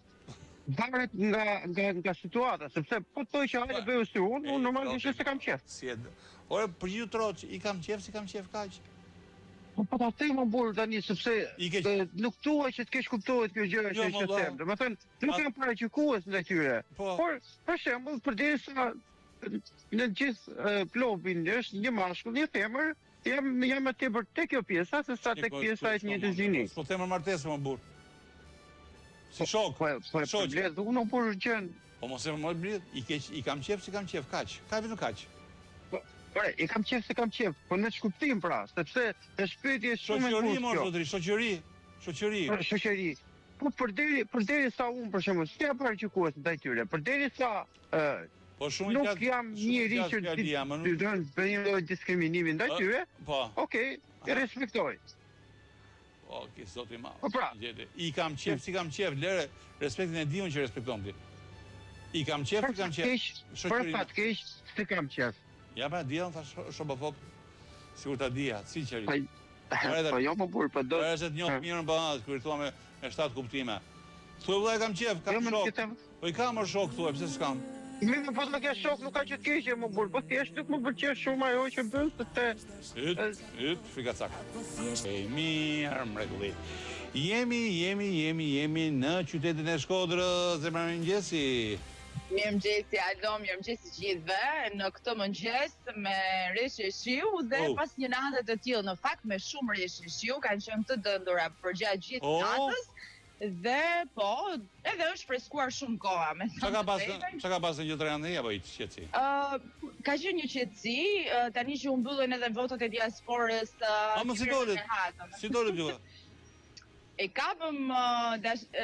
varet nga situata, sepse po të thoj që hajde bëju si unë normalisht se kam qef. Ore, përgjigju troç, i kam qef, si kam qef kaq? Po ta them më burr tani, sepse nuk thua që të kesh kuptohet kjo gjë që e them. Domethënë, nuk jam paragjykues ndaj tyre. Por, për shembull, përderisa në gjithë klubin është një mashkull, një femër, jam më tepër tek kjo pjesa se sa tek pjesa e një të gjini. Po temër martesë më burr. Si shok. Po blet, unë nuk burr gjën. Po mos e më blet, i kam qef, si kam qef kaq. Ka vetëm kaq. Po, i kam qef, si kam qef, po në shkuptim pra, sepse është pyetje shumë e ngushtë. Shoqëri. Po përderisa unë për shembull, si apo paragjykues ndaj tyre, përderisa nuk jam njëri që të dënë për një lloj diskriminimi ndaj tyre, okej, e respektoj. Okej, zoti i madh. Po pra, i kam qef, si kam qef, lere, respektin e diun që respekton ti. I kam qef, si kam qef. Për fat keq, si kam qef. Ja pra, dijan, thash, shobofob, sigur ta dija, sinqerisht. Po jo më burr, po do. Për është të njoh mirën banat, kur i thua me 7 kuptime. Thuaj vëllai kam qef, kam shok. Po i kam shok thuaj, pse s'kam? Mirë, po të ke shok, nuk ka që të keqe më burr, po thjesht nuk më pëlqen shumë ajo që bën se frikacak. Mirë, mrekulli. Jemi në qytetin e Shkodrës, e mëngjesi. Mirëmëngjesi Aldo, mirëmëngjesi gjithëve. Në këtë mëngjes me reshje shiu dhe pas një nate të tillë, në fakt me shumë reshje shiu, kanë qenë të dëndura përgjatë gjithë natës. Dhe po, edhe është freskuar shumë koha. Çka ka pasur një trendë apo një qetësi? Ka qenë një qetësi, tani që u mbyllën edhe votat e diasporës. Si dole bjua? E kapëm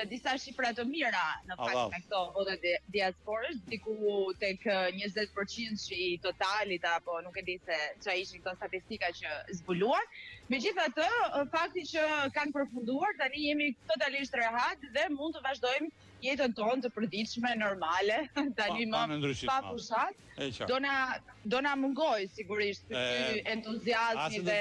disa shifra të mira në fakt me këto votat e diasporës, diku tek 20% që i totalit, apo nuk e di se çfarë ishin këto statistika që zbuluan. Megjithatë, fakti që kanë përfunduar, tani jemi totalisht rehat dhe mund të vazhdojmë jetën tonë të përditshme, normale, tani më pa fushat. Do na mungoj sigurisht ky entuziazmi dhe...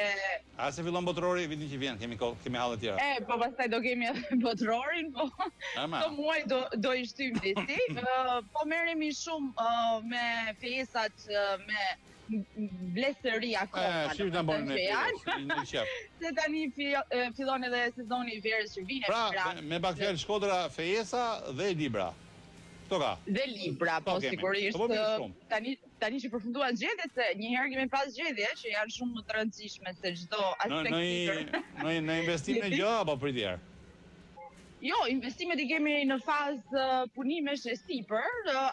A se fillon botërori vitin që vjen, kemi halë të tjera. Po pastaj do kemi edhe botërorin, po këto muaj do i shtym disi. Po merremi shumë me fesat, me blesëri akoma. Se tani fillon edhe sezoni i verës që vjen. Pra, me pak fjalë Shkodra, fejesa dhe libra. Këto ka. Dhe libra, po sigurisht. Tani që përfunduan zgjedhjet, se një herë kemi pas zgjedhje që janë shumë të rëndësishme se çdo aspekt tjetër. Në investim në gjë apo për tjerë? Jo, investimet i kemi në fazë punimesh e sipër,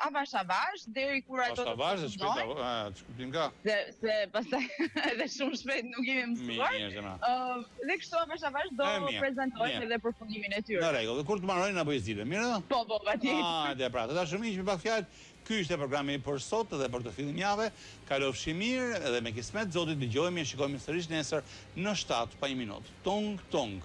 avash, deri kur ato të fundojnë. Shpejt ka. Se pastaj edhe shumë shpejt nuk jemi mësuar. Dhe kështu avash do prezantojmë edhe përfundimin e tyre. Në rregull, kur të marrojnë apo i zgjidhen, mirë? Po, patjetër. Pra, të dashur miq, me pak fjalë, ky ishte programi për sot dhe për të fillim javë. Kalofshi mirë edhe me kismet Zotit dëgjohemi e shikojmë sërish nesër në 7 pa 1 minutë. Tong tong.